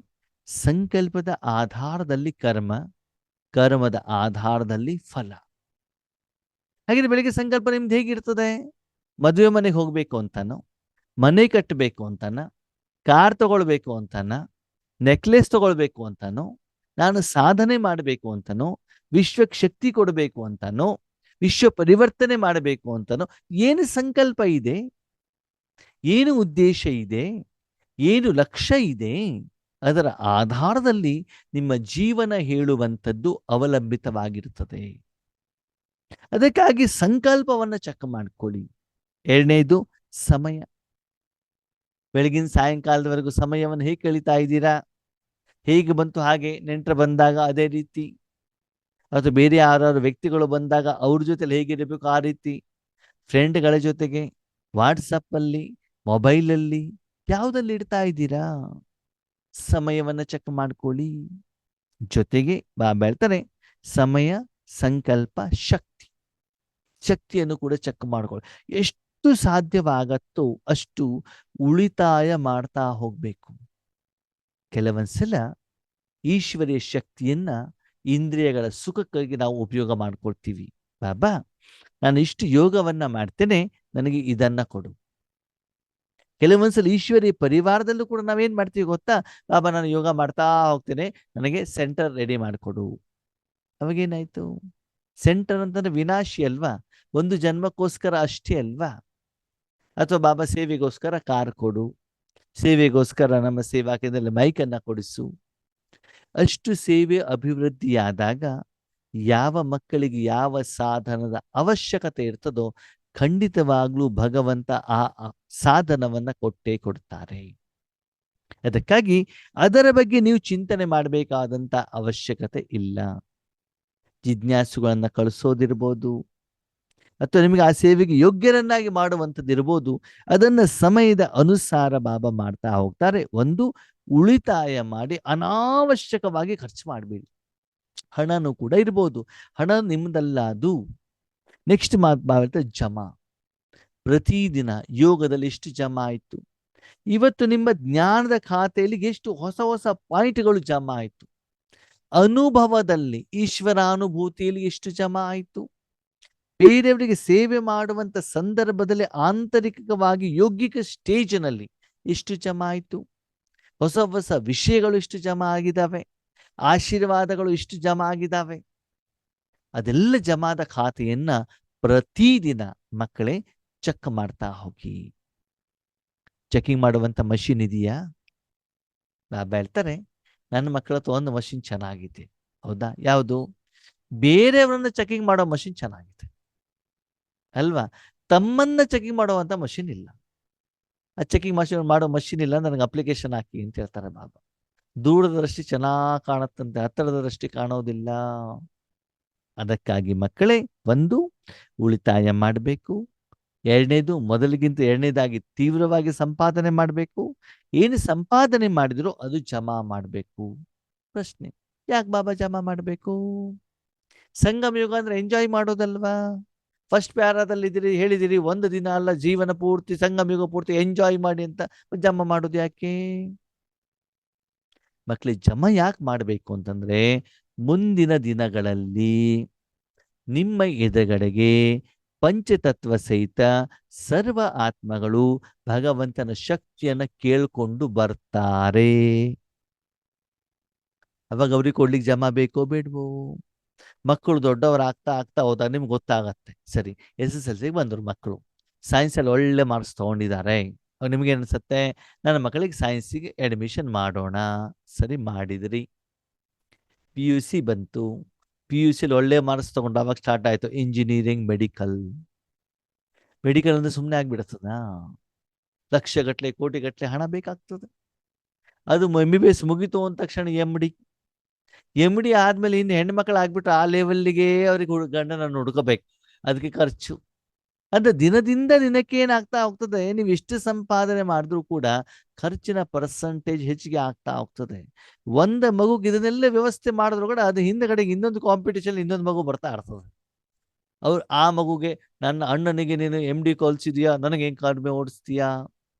ಸಂಕಲ್ಪದ ಆಧಾರದಲ್ಲಿ ಕರ್ಮ, ಕರ್ಮದ ಆಧಾರದಲ್ಲಿ ಫಲ. ಹಾಗೆ ಬೆಳಿಗ್ಗೆ ಸಂಕಲ್ಪ ನಿಮ್ದು ಹೇಗಿರ್ತದೆ? ಮದುವೆ ಮನೆಗೆ ಹೋಗ್ಬೇಕು ಅಂತಾನೋ, ಮನೆ ಕಟ್ಟಬೇಕು ಅಂತಾನ, ಕಾರ್ ತಗೊಳ್ಬೇಕು ಅಂತಾನ, ನೆಕ್ಲೆಸ್ ತಗೊಳ್ಬೇಕು ಅಂತಾನೋ, ನಾನು ಸಾಧನೆ ಮಾಡಬೇಕು ಅಂತಾನೋ, ವಿಶ್ವಕ್ಕೆ ಶಕ್ತಿ ಕೊಡಬೇಕು ಅಂತಾನೋ, ವಿಶ್ವ ಪರಿವರ್ತನೆ ಮಾಡಬೇಕು ಅಂತಾನೋ, ಏನು ಸಂಕಲ್ಪ ಇದೆ, ಏನು ಉದ್ದೇಶ ಇದೆ, ಏನು ಲಕ್ಷ್ಯ ಇದೆ, ಅದರ ಆಧಾರದಲ್ಲಿ ನಿಮ್ಮ ಜೀವನ ಹೇಳುವಂಥದ್ದು ಅವಲಂಬಿತವಾಗಿರುತ್ತದೆ. ಅದಕ್ಕಾಗಿ ಸಂಕಲ್ಪವನ್ನು ಚೆಕ್ ಮಾಡ್ಕೊಳ್ಳಿ. ಎರಡನೇದು ಸಮಯ. ಬೆಳಗಿನ ಸಾಯಂಕಾಲದವರೆಗೂ ಸಮಯವನ್ನು ಹೇಗೆ ಕಳೀತಾ ಇದ್ದೀರಾ? ಹೇಗೆ ಬಂತು ಹಾಗೆ, ನೆಂಟರು ಬಂದಾಗ ಅದೇ ರೀತಿ, ಅಥವಾ ಬೇರೆ ಯಾರು ವ್ಯಕ್ತಿಗಳು ಬಂದಾಗ ಅವ್ರ ಜೊತೆಲಿ ಹೇಗಿರಬೇಕು ಆ ರೀತಿ, ಫ್ರೆಂಡ್ಗಳ ಜೊತೆಗೆ, ವಾಟ್ಸಪ್ಪಲ್ಲಿ, ಮೊಬೈಲಲ್ಲಿ, ಯಾವುದಲ್ಲಿ ಇಡ್ತಾ ಇದ್ದೀರಾ? ಸಮಯವನ್ನು ಚೆಕ್ ಮಾಡ್ಕೊಳ್ಳಿ. ಜೊತೆಗೆ ಬಾಬಾ ಹೇಳ್ತಾರೆ, ಸಮಯ, ಸಂಕಲ್ಪ, ಶಕ್ತಿ, ಶಕ್ತಿಯನ್ನು ಕೂಡ ಚೆಕ್ ಮಾಡ್ಕೊಳ್ಳಿ. ಎಷ್ಟು ಸಾಧ್ಯವಾಗತ್ತೋ ಅಷ್ಟು ಉಳಿತಾಯ ಮಾಡ್ತಾ ಹೋಗ್ಬೇಕು. ಕೆಲವೊಂದ್ಸಲ ಈಶ್ವರೀಯ ಶಕ್ತಿಯನ್ನ ಇಂದ್ರಿಯಗಳ ಸುಖಕ್ಕಾಗಿ ನಾವು ಉಪಯೋಗ ಮಾಡ್ಕೊಳ್ತೀವಿ. ಬಾಬಾ, ನಾನು ಇಷ್ಟು ಯೋಗವನ್ನ ಮಾಡ್ತೇನೆ, ನನಗೆ ಇದನ್ನ ಕೊಡು. ಕೆಲವೊಂದ್ಸಲ ಈಶ್ವರೀಯ ಪರಿವಾರದಲ್ಲೂ ಕೂಡ ನಾವೇನ್ ಮಾಡ್ತೀವಿ ಗೊತ್ತಾ? ಬಾಬಾ, ನಾನು ಯೋಗ ಮಾಡ್ತಾ ಹೋಗ್ತೇನೆ, ನನಗೆ ಸೆಂಟರ್ ರೆಡಿ ಮಾಡಿಕೊಡು. ಅವಾಗೇನಾಯ್ತು? ಸೆಂಟರ್ ಅಂತಂದ್ರೆ ವಿನಾಶಿ ಅಲ್ವಾ? ಒಂದು ಜನ್ಮಕ್ಕೋಸ್ಕರ ಅಷ್ಟೇ ಅಲ್ವಾ? ಅಥವಾ ಬಾಬಾ ಸೇವೆಗೋಸ್ಕರ ಕಾರ್ ಕೊಡು, ಸೇವೆಗೋಸ್ಕರ ನಮ್ಮ ಸೇವಾ ಕೇಂದ್ರದಲ್ಲಿ ಮೈಕನ್ನ ಕೊಡಿಸು. ಅಷ್ಟು ಸೇವೆ ಅಭಿವೃದ್ಧಿಯಾದಾಗ ಯಾವ ಮಕ್ಕಳಿಗೆ ಯಾವ ಸಾಧನದ ಅವಶ್ಯಕತೆ ಇರ್ತದೋ ಖಂಡಿತವಾಗ್ಲೂ ಭಗವಂತ ಆ ಸಾಧನವನ್ನ ಕೊಟ್ಟೇ ಕೊಡ್ತಾರೆ. ಅದಕ್ಕಾಗಿ ಅದರ ಬಗ್ಗೆ ನೀವು ಚಿಂತನೆ ಮಾಡಬೇಕಾದಂತ ಅವಶ್ಯಕತೆ ಇಲ್ಲ. ಜಿಜ್ಞಾಸುಗಳನ್ನ ಕಳಿಸೋದಿರ್ಬೋದು, ಅಥವಾ ನಿಮಗೆ ಆ ಸೇವೆಗೆ ಯೋಗ್ಯರನ್ನಾಗಿ ಮಾಡುವಂಥದ್ದು ಇರ್ಬೋದು. ಅದನ್ನ ಸಮಯದ ಅನುಸಾರ ಬಾಬಾ ಮಾಡ್ತಾ ಹೋಗ್ತಾರೆ. ಒಂದು, ಉಳಿತಾಯ ಮಾಡಿ ಅನಾವಶ್ಯಕವಾಗಿ ಖರ್ಚು ಮಾಡಬೇಡಿ. ಹಣನೂ ಕೂಡ ಇರ್ಬೋದು, ಹಣ ನಿಮ್ದಲ್ಲ ಅದು. ನೆಕ್ಸ್ಟ್ ಮಾತು ಬಾಬಾ ಜಮಾ. ಪ್ರತಿದಿನ ಯೋಗದಲ್ಲಿ ಎಷ್ಟು ಜಮಾ ಆಯಿತು, ಇವತ್ತು ನಿಮ್ಮ ಜ್ಞಾನದ ಖಾತೆಯಲ್ಲಿ ಎಷ್ಟು ಹೊಸ ಹೊಸ ಪಾಯಿಂಟ್ಗಳು ಜಮಾ ಆಯಿತು, ಅನುಭವದಲ್ಲಿ ಈಶ್ವರಾನುಭೂತಿಯಲ್ಲಿ ಎಷ್ಟು ಜಮಾ ಆಯಿತು, ಬೇರೆಯವರಿಗೆ ಸೇವೆ ಮಾಡುವಂತ ಸಂದರ್ಭದಲ್ಲಿ ಆಂತರಿಕವಾಗಿ ಯೋಗಿಕ ಸ್ಟೇಜ್ನಲ್ಲಿ ಎಷ್ಟು ಜಮಾ ಆಯಿತು, ಹೊಸ ಹೊಸ ವಿಷಯಗಳು ಎಷ್ಟು ಜಮಾ ಆಗಿದ್ದಾವೆ, ಆಶೀರ್ವಾದಗಳು ಎಷ್ಟು ಜಮಾ ಆಗಿದ್ದಾವೆ. ಅದೆಲ್ಲ ಜಮಾದ ಖಾತೆಯನ್ನ ಪ್ರತಿದಿನ ಮಕ್ಕಳೇ ಚೆಕ್ ಮಾಡ್ತಾ ಹೋಗಿ. ಚೆಕಿಂಗ್ ಮಾಡುವಂತ ಮಷಿನ್ ಇದೆಯಾ? ಬಾಬಾ ಹೇಳ್ತಾರೆ, ನನ್ನ ಮಕ್ಕಳ ಹತ್ರ ಒಂದು ಮಷಿನ್ ಚೆನ್ನಾಗಿದೆ. ಹೌದಾ? ಯಾವುದು? ಬೇರೆಯವರನ್ನ ಚೆಕಿಂಗ್ ಮಾಡೋ ಮಷಿನ್ ಚೆನ್ನಾಗಿದೆ ಅಲ್ವಾ? ತಮ್ಮನ್ನ ಚೆಕಿಂಗ್ ಮಾಡುವಂತ ಮಷಿನ್ ಇಲ್ಲ. ಆ ಚೆಕಿಂಗ್ ಮಾಡೋ ಮಷಿನ್ ಇಲ್ಲ, ನನಗೆ ಅಪ್ಲಿಕೇಶನ್ ಹಾಕಿ ಅಂತ ಹೇಳ್ತಾರೆ ಬಾಬಾ. ದೂರದ ದೃಷ್ಟಿ ಚೆನ್ನಾಗಿ ಕಾಣುತ್ತಂತೆ, ಹತ್ತಿರದ ದೃಷ್ಟಿ ಕಾಣೋದಿಲ್ಲ. ಅದಕ್ಕಾಗಿ ಮಕ್ಕಳೇ, ಒಂದು, ಉಳಿತಾಯ ಮಾಡಬೇಕು. ಎರಡನೇದು, ಮೊದಲಿಗಿಂತ ಎರಡನೇದಾಗಿ ತೀವ್ರವಾಗಿ ಸಂಪಾದನೆ ಮಾಡಬೇಕು. ಏನು ಸಂಪಾದನೆ ಮಾಡಿದ್ರು ಅದು ಜಮಾ ಮಾಡಬೇಕು. ಪ್ರಶ್ನೆ, ಯಾಕೆ ಬಾಬಾ ಜಮಾ ಮಾಡಬೇಕು? ಸಂಗಮ ಯುಗ ಅಂದ್ರೆ ಎಂಜಾಯ್ ಮಾಡೋದಲ್ವಾ? ಫಸ್ಟ್ ಪ್ಯಾರಾದಲ್ಲಿ ಹೇಳಿದಿರಿ, ಒಂದು ದಿನ ಅಲ್ಲ, ಜೀವನ ಪೂರ್ತಿ, ಸಂಗಮ ಯುಗ ಪೂರ್ತಿ ಎಂಜಾಯ್ ಮಾಡಿ ಅಂತ. ಜಮಾ ಮಾಡೋದು ಯಾಕೆ ಮಕ್ಕಳಿಗೆ? ಜಮಾ ಯಾಕೆ ಮಾಡಬೇಕು ಅಂತಂದ್ರೆ, ಮುಂದಿನ ದಿನಗಳಲ್ಲಿ ನಿಮ್ಮ ಎದುರುಗಡೆಗೆ ಪಂಚತತ್ವ ಸಹಿತ ಸರ್ವ ಆತ್ಮಗಳು ಭಗವಂತನ ಶಕ್ತಿಯನ್ನ ಕೇಳ್ಕೊಂಡು ಬರ್ತಾರೆ. ಅವಾಗ ಅವ್ರಿಗೆ ಕೊಡ್ಲಿಕ್ಕೆ ಜಮಾ ಬೇಕೋ ಬೇಡವೋ? ಮಕ್ಕಳು ದೊಡ್ಡವರಾಗ್ತಾ ಆಗ್ತಾ ಹೋದಾಗ ನಿಮ್ಗೆ ಗೊತ್ತಾಗತ್ತೆ. ಸರಿ, SSLC ಬಂದರು ಮಕ್ಕಳು, ಸೈನ್ಸಲ್ಲಿ ಒಳ್ಳೆ ಮಾರ್ಕ್ಸ್ ತಗೊಂಡಿದ್ದಾರೆ. ಅವಾಗ ನಿಮ್ಗೆ ಅನ್ಸುತ್ತೆ, ನನ್ನ ಮಕ್ಕಳಿಗೆ ಸೈನ್ಸಿಗೆ ಅಡ್ಮಿಷನ್ ಮಾಡೋಣ. ಸರಿ, ಮಾಡಿದ್ರಿ. PUC ಬಂತು, PUCಲಿ ಒಳ್ಳೆ ಮಾರ್ಕ್ಸ್ ತಗೊಂಡು ಅವಾಗ ಸ್ಟಾರ್ಟ್ ಆಯ್ತು ಇಂಜಿನಿಯರಿಂಗ್, ಮೆಡಿಕಲ್. ಮೆಡಿಕಲ್ ಅಂದ್ರೆ ಸುಮ್ಮನೆ ಆಗ್ಬಿಡ್ತದ? ಲಕ್ಷಗಟ್ಟಲೆ, ಕೋಟಿಗಟ್ಟಲೆ ಹಣ ಬೇಕಾಗ್ತದೆ. ಅದು MBBS ಮುಗಿತು ಅಂದ ತಕ್ಷಣ MD ಆದ್ಮೇಲೆ ಇನ್ನು ಹೆಣ್ಮಕ್ಳು ಆಗ್ಬಿಟ್ರೆ ಆ ಲೆವೆಲ್ಗೆ ಅವ್ರಿಗೆ ಗಂಡನ ಹುಡುಕಬೇಕು, ಅದಕ್ಕೆ ಖರ್ಚು. ಅಂದ್ರೆ ದಿನದಿಂದ ದಿನಕ್ಕೆ ಏನಾಗ್ತಾ ಹೋಗ್ತದೆ, ನೀವು ಎಷ್ಟು ಸಂಪಾದನೆ ಮಾಡಿದ್ರು ಕೂಡ ಖರ್ಚಿನ ಪರ್ಸೆಂಟೇಜ್ ಹೆಚ್ಚಿಗೆ ಆಗ್ತಾ ಹೋಗ್ತದೆ. ಒಂದು ಮಗುಗೆ ಇದನ್ನೆಲ್ಲ ವ್ಯವಸ್ಥೆ ಮಾಡಿದ್ರು ಕೂಡ ಅದು ಹಿಂದಗಡೆಗೆ ಇನ್ನೊಂದು ಕಾಂಪಿಟೇಷನ್, ಇನ್ನೊಂದು ಮಗು ಬರ್ತಾ ಇರ್ತದೆ. ಅವ್ರು ಆ ಮಗುಗೆ, ನನ್ನ ಅಣ್ಣನಿಗೆ ನೀನು MD ಕಲಿಸಿದ್ಯಾ, ನನಗೆ ಹೆಂಗೆ ಕಡಿಮೆ ಓಡಿಸ್ತೀಯಾ?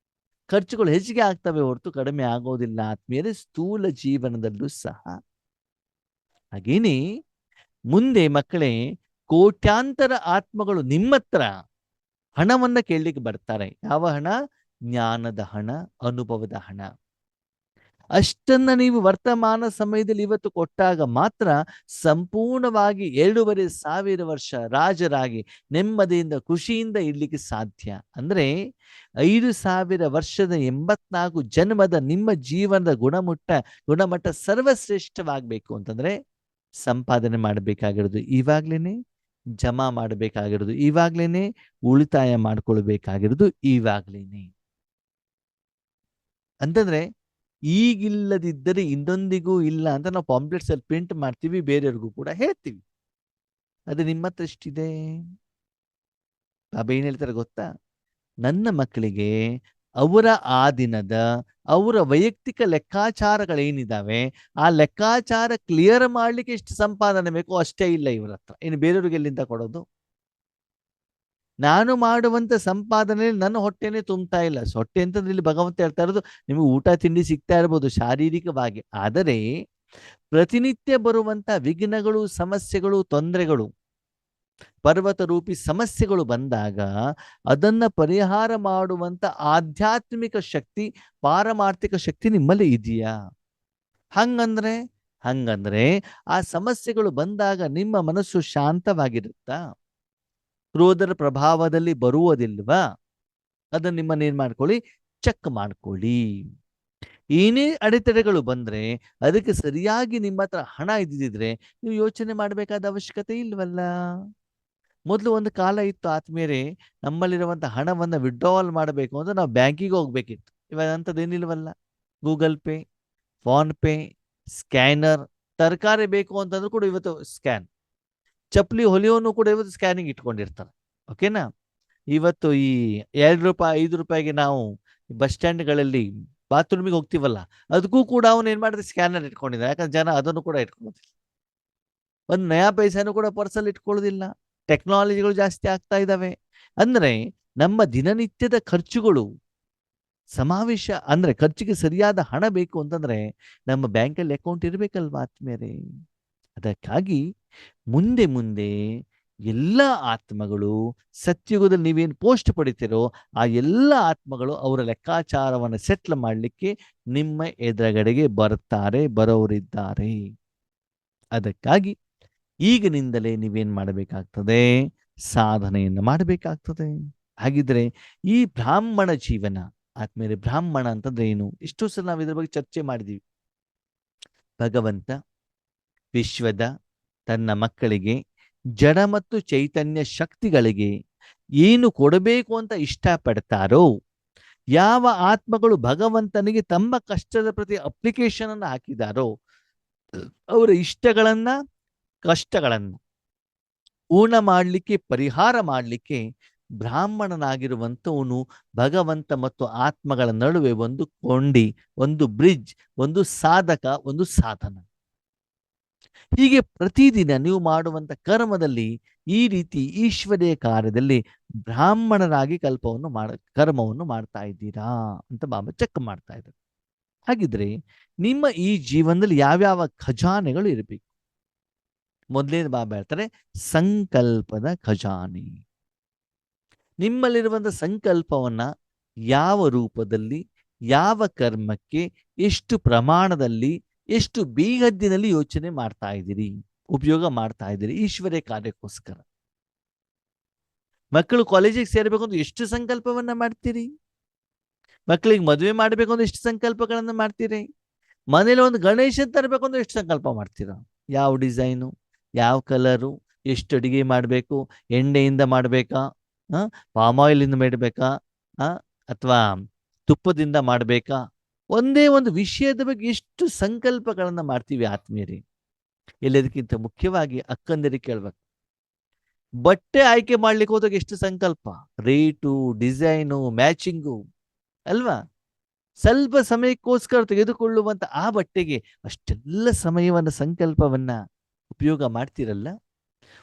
ಖರ್ಚುಗಳು ಹೆಚ್ಚಿಗೆ ಆಗ್ತವೆ ಹೊರತು ಕಡಿಮೆ ಆಗೋದಿಲ್ಲ ಆತ್ಮೀಯರೇ, ಸ್ಥೂಲ ಜೀವನದಲ್ಲೂ ಸಹ. ಹಾಗೇನೆ ಮುಂದೆ ಮಕ್ಕಳೇ, ಕೋಟ್ಯಾಂತರ ಆತ್ಮಗಳು ನಿಮ್ಮ ಹತ್ರ ಹಣವನ್ನ ಕೇಳಲಿಕ್ಕೆ ಬರ್ತಾರೆ. ಯಾವ ಹಣ? ಜ್ಞಾನದ ಹಣ, ಅನುಭವದ ಹಣ. ಅಷ್ಟನ್ನ ನೀವು ವರ್ತಮಾನ ಸಮಯದಲ್ಲಿ ಇವತ್ತು ಕೊಟ್ಟಾಗ ಮಾತ್ರ ಸಂಪೂರ್ಣವಾಗಿ 2,500 ವರ್ಷ ರಾಜರಾಗಿ ನೆಮ್ಮದಿಯಿಂದ ಖುಷಿಯಿಂದ ಇರ್ಲಿಕ್ಕೆ ಸಾಧ್ಯ. ಅಂದ್ರೆ 5,000 ವರ್ಷದ 84 ಜನ್ಮದ ನಿಮ್ಮ ಜೀವನದ ಗುಣಮಟ್ಟ ಸರ್ವಶ್ರೇಷ್ಠವಾಗಬೇಕು ಅಂತಂದ್ರೆ ಸಂಪಾದನೆ ಮಾಡಬೇಕಾಗಿರೋದು ಇವಾಗ್ಲೇನೆ, ಜಮಾ ಮಾಡಬೇಕಾಗಿರೋದು ಇವಾಗ್ಲೇನೆ, ಉಳಿತಾಯ ಮಾಡ್ಕೊಳ್ಬೇಕಾಗಿರೋದು ಇವಾಗ್ಲೇನೆ. ಅಂತಂದ್ರೆ ಈಗಿಲ್ಲದಿದ್ದರೆ ಇನ್ನೊಂದಿಗೂ ಇಲ್ಲ ಅಂತ ನಾವು ಪಾಂಪ್ಲೆಟ್ಸ್ ಅಲ್ಲಿ ಪ್ರಿಂಟ್ ಮಾಡ್ತೀವಿ, ಬೇರೆಯವ್ರಿಗೂ ಕೂಡ ಹೇಳ್ತೀವಿ. ಅದು ನಿಮ್ಮ ಹತ್ರ ಎಷ್ಟಿದೆ? ಬಾಬಾ ಏನ್ ಹೇಳ್ತಾರೆ ಗೊತ್ತಾ? ನನ್ನ ಮಕ್ಕಳಿಗೆ ಅವರ ಆ ದಿನದ ಅವರ ವೈಯಕ್ತಿಕ ಲೆಕ್ಕಾಚಾರಗಳೇನಿದ್ದಾವೆ, ಆ ಲೆಕ್ಕಾಚಾರ ಕ್ಲಿಯರ್ ಮಾಡ್ಲಿಕ್ಕೆ ಎಷ್ಟು ಸಂಪಾದನೆ ಬೇಕೋ ಅಷ್ಟೇ ಇಲ್ಲ ಇವ್ರ ಹತ್ರ. ಇನ್ನು ಬೇರೆಯವ್ರಿಗೆ ಎಲ್ಲಿಂದ ಕೊಡೋದು? ನಾನು ಮಾಡುವಂತ ಸಂಪಾದನೆ ನನ್ನ ಹೊಟ್ಟೆನೇ ತುಂಬ್ತಾ ಇಲ್ಲ. ಹೊಟ್ಟೆ ಅಂತಂದ್ರೆ ಇಲ್ಲಿ ಭಗವಂತ ಹೇಳ್ತಾ ಇರೋದು, ನಿಮಗೆ ಊಟ ತಿಂಡಿ ಸಿಗ್ತಾ ಇರ್ಬೋದು ಶಾರೀರಿಕವಾಗಿ, ಆದರೆ ಪ್ರತಿನಿತ್ಯ ಬರುವಂತ ವಿಘ್ನಗಳು, ಸಮಸ್ಯೆಗಳು, ತೊಂದರೆಗಳು, ಪರ್ವತ ರೂಪಿ ಸಮಸ್ಯೆಗಳು ಬಂದಾಗ ಅದನ್ನ ಪರಿಹಾರ ಮಾಡುವಂತ ಆಧ್ಯಾತ್ಮಿಕ ಶಕ್ತಿ, ಪಾರಮಾರ್ಥಿಕ ಶಕ್ತಿ ನಿಮ್ಮಲ್ಲಿ ಇದೆಯಾ? ಹಂಗಂದ್ರೆ ಆ ಸಮಸ್ಯೆಗಳು ಬಂದಾಗ ನಿಮ್ಮ ಮನಸ್ಸು ಶಾಂತವಾಗಿರುತ್ತಾ? ಕ್ರೋಧದ ಪ್ರಭಾವದಲ್ಲಿ ಬರುವುದಿಲ್ವಾ? ಅದನ್ನ ನಿಮ್ಮನ್ನೇನ್ ಮಾಡ್ಕೊಳ್ಳಿ, ಚೆಕ್ ಮಾಡ್ಕೊಳ್ಳಿ. ಏನೇ ಅಡೆತಡೆಗಳು ಬಂದ್ರೆ ಅದಕ್ಕೆ ಸರಿಯಾಗಿ ನಿಮ್ಮ ಹತ್ರ ಹಣ ಇದ್ದಿದ್ರೆ ನೀವು ಯೋಚನೆ ಮಾಡಬೇಕಾದ ಅವಶ್ಯಕತೆ ಇಲ್ವಲ್ಲ. ಮೊದಲು ಒಂದು ಕಾಲ ಇತ್ತು ಆತ್ಮೀಯರೇ, ನಮ್ಮಲ್ಲಿರುವಂಥ ಹಣವನ್ನು ವಿಡ್ರಾವಲ್ ಮಾಡಬೇಕು ಅಂದ್ರೆ ನಾವು ಬ್ಯಾಂಕಿಗೆ ಹೋಗ್ಬೇಕಿತ್ತು. ಇವಾಗ ಅಂಥದ್ದೇನಿಲ್ವಲ್ಲ. Google Pay, PhonePe, scanner, ತರಕಾರಿ ಬೇಕು ಅಂತಂದ್ರೂ ಕೂಡ ಇವತ್ತು ಸ್ಕ್ಯಾನ್. ಚಪ್ಪಲಿ ಹೊಲಿಯೋನು ಕೂಡ ಇವತ್ತು ಸ್ಕ್ಯಾನಿಂಗ್ ಇಟ್ಕೊಂಡಿರ್ತಾರೆ. ಓಕೆನಾ? ಇವತ್ತು ಈ 2 ರೂಪಾಯಿ 5 ರೂಪಾಯಿಗೆ ನಾವು ಬಸ್ ಸ್ಟ್ಯಾಂಡ್ಗಳಲ್ಲಿ ಬಾತ್ರೂಮಿಗೆ ಹೋಗ್ತೀವಲ್ಲ, ಅದಕ್ಕೂ ಕೂಡ ಅವನು ಏನ್ ಮಾಡಿದ್ರೆ ಸ್ಕ್ಯಾನರ್ ಇಟ್ಕೊಂಡಿದ್ದ. ಯಾಕಂದ್ರೆ ಜನ ಅದನ್ನು ಕೂಡ ಇಟ್ಕೊಳ್ಳೋದಿಲ್ಲ. ಒಂದು ನಯಾ ಪೈಸಾನು ಕೂಡ ಪರ್ಸಲ್ಲಿ ಇಟ್ಕೊಳ್ಳೋದಿಲ್ಲ. ಟೆಕ್ನಾಲಜಿಗಳು ಜಾಸ್ತಿ ಆಗ್ತಾ ಇದ್ದಾವೆ. ಅಂದ್ರೆ ನಮ್ಮ ದಿನನಿತ್ಯದ ಖರ್ಚುಗಳು ಸಮಾವೇಶ ಅಂದ್ರೆ ಖರ್ಚಿಗೆ ಸರಿಯಾದ ಹಣ ಬೇಕು ಅಂತಂದ್ರೆ ನಮ್ಮ ಬ್ಯಾಂಕಲ್ಲಿ ಅಕೌಂಟ್ ಇರಬೇಕಲ್ವಾ ಆತ್ಮೀಯರೇ? ಅದಕ್ಕಾಗಿ ಮುಂದೆ ಮುಂದೆ ಎಲ್ಲ ಆತ್ಮಗಳು ಸತ್ಯುಗದಲ್ಲಿ ನೀವೇನು ಪೋಸ್ಟ್ ಪಡಿತೀರೋ ಆ ಎಲ್ಲ ಆತ್ಮಗಳು ಅವರ ಲೆಕ್ಕಾಚಾರವನ್ನು ಸೆಟ್ಲ್ ಮಾಡಲಿಕ್ಕೆ ನಿಮ್ಮ ಎದುರುಗಡೆಗೆ ಬರೋರಿದ್ದಾರೆ. ಅದಕ್ಕಾಗಿ ಈಗಿನಿಂದಲೇ ನೀವೇನ್ ಮಾಡಬೇಕಾಗ್ತದೆ? ಸಾಧನೆಯನ್ನು ಮಾಡಬೇಕಾಗ್ತದೆ. ಹಾಗಿದ್ರೆ ಈ ಬ್ರಾಹ್ಮಣ ಜೀವನ ಆದ್ಮೇಲೆ ಬ್ರಾಹ್ಮಣ ಅಂತಂದ್ರೆ ಏನು? ಇಷ್ಟು ಸಲ ನಾವು ಇದ್ರ ಬಗ್ಗೆ ಚರ್ಚೆ ಮಾಡಿದೀವಿ. ಭಗವಂತ ವಿಶ್ವದ ತನ್ನ ಮಕ್ಕಳಿಗೆ ಜಡ ಮತ್ತು ಚೈತನ್ಯ ಶಕ್ತಿಗಳಿಗೆ ಏನು ಕೊಡಬೇಕು ಅಂತ ಇಷ್ಟಪಡ್ತಾರೋ, ಯಾವ ಆತ್ಮಗಳು ಭಗವಂತನಿಗೆ ತಮ್ಮ ಕಷ್ಟದ ಪ್ರತಿ ಅಪ್ಲಿಕೇಶನ್ ಅನ್ನು ಹಾಕಿದಾರೋ, ಅವರ ಇಷ್ಟಗಳನ್ನ ಕಷ್ಟಗಳನ್ನ ಪೂರ್ಣ ಮಾಡಲಿಕ್ಕೆ ಪರಿಹಾರ ಮಾಡಲಿಕ್ಕೆ ಬ್ರಾಹ್ಮಣನಾಗಿರುವಂಥವನು ಭಗವಂತ ಮತ್ತು ಆತ್ಮಗಳ ನಡುವೆ ಒಂದು ಕೊಂಡಿ, ಒಂದು ಬ್ರಿಡ್ಜ್, ಒಂದು ಸಾಧಕ, ಒಂದು ಸಾಧನ. ಹೀಗೆ ಪ್ರತಿದಿನ ನೀವು ಮಾಡುವಂತ ಕರ್ಮದಲ್ಲಿ ಈ ರೀತಿ ಈಶ್ವರೀಯ ಕಾರ್ಯದಲ್ಲಿ ಬ್ರಾಹ್ಮಣರಾಗಿ ಕರ್ಮವನ್ನು ಮಾಡ್ತಾ ಇದ್ದೀರಾ ಅಂತ ಬಾಬಾ ಚೆಕ್ ಮಾಡ್ತಾ ಇದ್ದಾರೆ. ಹಾಗಿದ್ರೆ ನಿಮ್ಮ ಈ ಜೀವನದಲ್ಲಿ ಯಾವ್ಯಾವ ಖಜಾನೆಗಳು ಇರಬೇಕು? ಮೊದಲನೇ ಬಾಬಾ ಹೇಳ್ತಾರೆ ಸಂಕಲ್ಪದ ಖಜಾನೆ. ನಿಮ್ಮಲ್ಲಿರುವಂಥ ಸಂಕಲ್ಪವನ್ನ ಯಾವ ರೂಪದಲ್ಲಿ, ಯಾವ ಕರ್ಮಕ್ಕೆ, ಎಷ್ಟು ಪ್ರಮಾಣದಲ್ಲಿ, ಎಷ್ಟು ಬೇಗದ್ದಿನಲ್ಲಿ ಯೋಚನೆ ಮಾಡ್ತಾ ಇದ್ದೀರಿ, ಉಪಯೋಗ ಮಾಡ್ತಾ ಇದ್ದೀರಿ ಈಶ್ವರ್ಯ ಕಾರ್ಯಕ್ಕೋಸ್ಕರ. ಮಕ್ಕಳು ಕಾಲೇಜಿಗೆ ಸೇರಬೇಕು ಅಂದ್ರೆ ಎಷ್ಟು ಸಂಕಲ್ಪವನ್ನ ಮಾಡ್ತೀರಿ? ಮಕ್ಕಳಿಗೆ ಮದುವೆ ಮಾಡಬೇಕು ಅಂದ್ರೆ ಎಷ್ಟು ಸಂಕಲ್ಪಗಳನ್ನ ಮಾಡ್ತೀರಿ? ಮನೇಲಿ ಒಂದು ಗಣೇಶ ತರಬೇಕು ಅಂದ್ರೆ ಎಷ್ಟು ಸಂಕಲ್ಪ ಮಾಡ್ತೀರಾ? ಯಾವ ಡಿಸೈನು, ಯಾವ ಕಲರು, ಎಷ್ಟು ಅಡಿಗೆ ಮಾಡಬೇಕು, ಎಣ್ಣೆಯಿಂದ ಮಾಡಬೇಕಾ, ಪಾಮ್ ಆಯಿಲಿಂದ ಮಾಡಬೇಕಾ, ಅಥವಾ ತುಪ್ಪದಿಂದ ಮಾಡಬೇಕಾ? ಒಂದೇ ಒಂದು ವಿಷಯದ ಬಗ್ಗೆ ಎಷ್ಟು ಸಂಕಲ್ಪಗಳನ್ನ ಮಾಡ್ತೀವಿ ಆತ್ಮೀಯರೇ. ಎಲ್ಲದಕ್ಕಿಂತ ಮುಖ್ಯವಾಗಿ ಅಕ್ಕಂದಿರಿಗೆ ಕೇಳ್ಬೇಕು, ಬಟ್ಟೆ ಆಯ್ಕೆ ಮಾಡ್ಲಿಕ್ಕೆ ಹೋದಾಗ ಎಷ್ಟು ಸಂಕಲ್ಪ, ರೇಟು, ಡಿಸೈನು, ಮ್ಯಾಚಿಂಗು ಅಲ್ವಾ? ಸ್ವಲ್ಪ ಸಮಯಕ್ಕೋಸ್ಕರ ತೆಗೆದುಕೊಳ್ಳುವಂತ ಆ ಬಟ್ಟೆಗೆ ಅಷ್ಟೆಲ್ಲ ಸಮಯವನ್ನ ಸಂಕಲ್ಪವನ್ನ ಉಪಯೋಗ ಮಾಡ್ತೀರಲ್ಲ.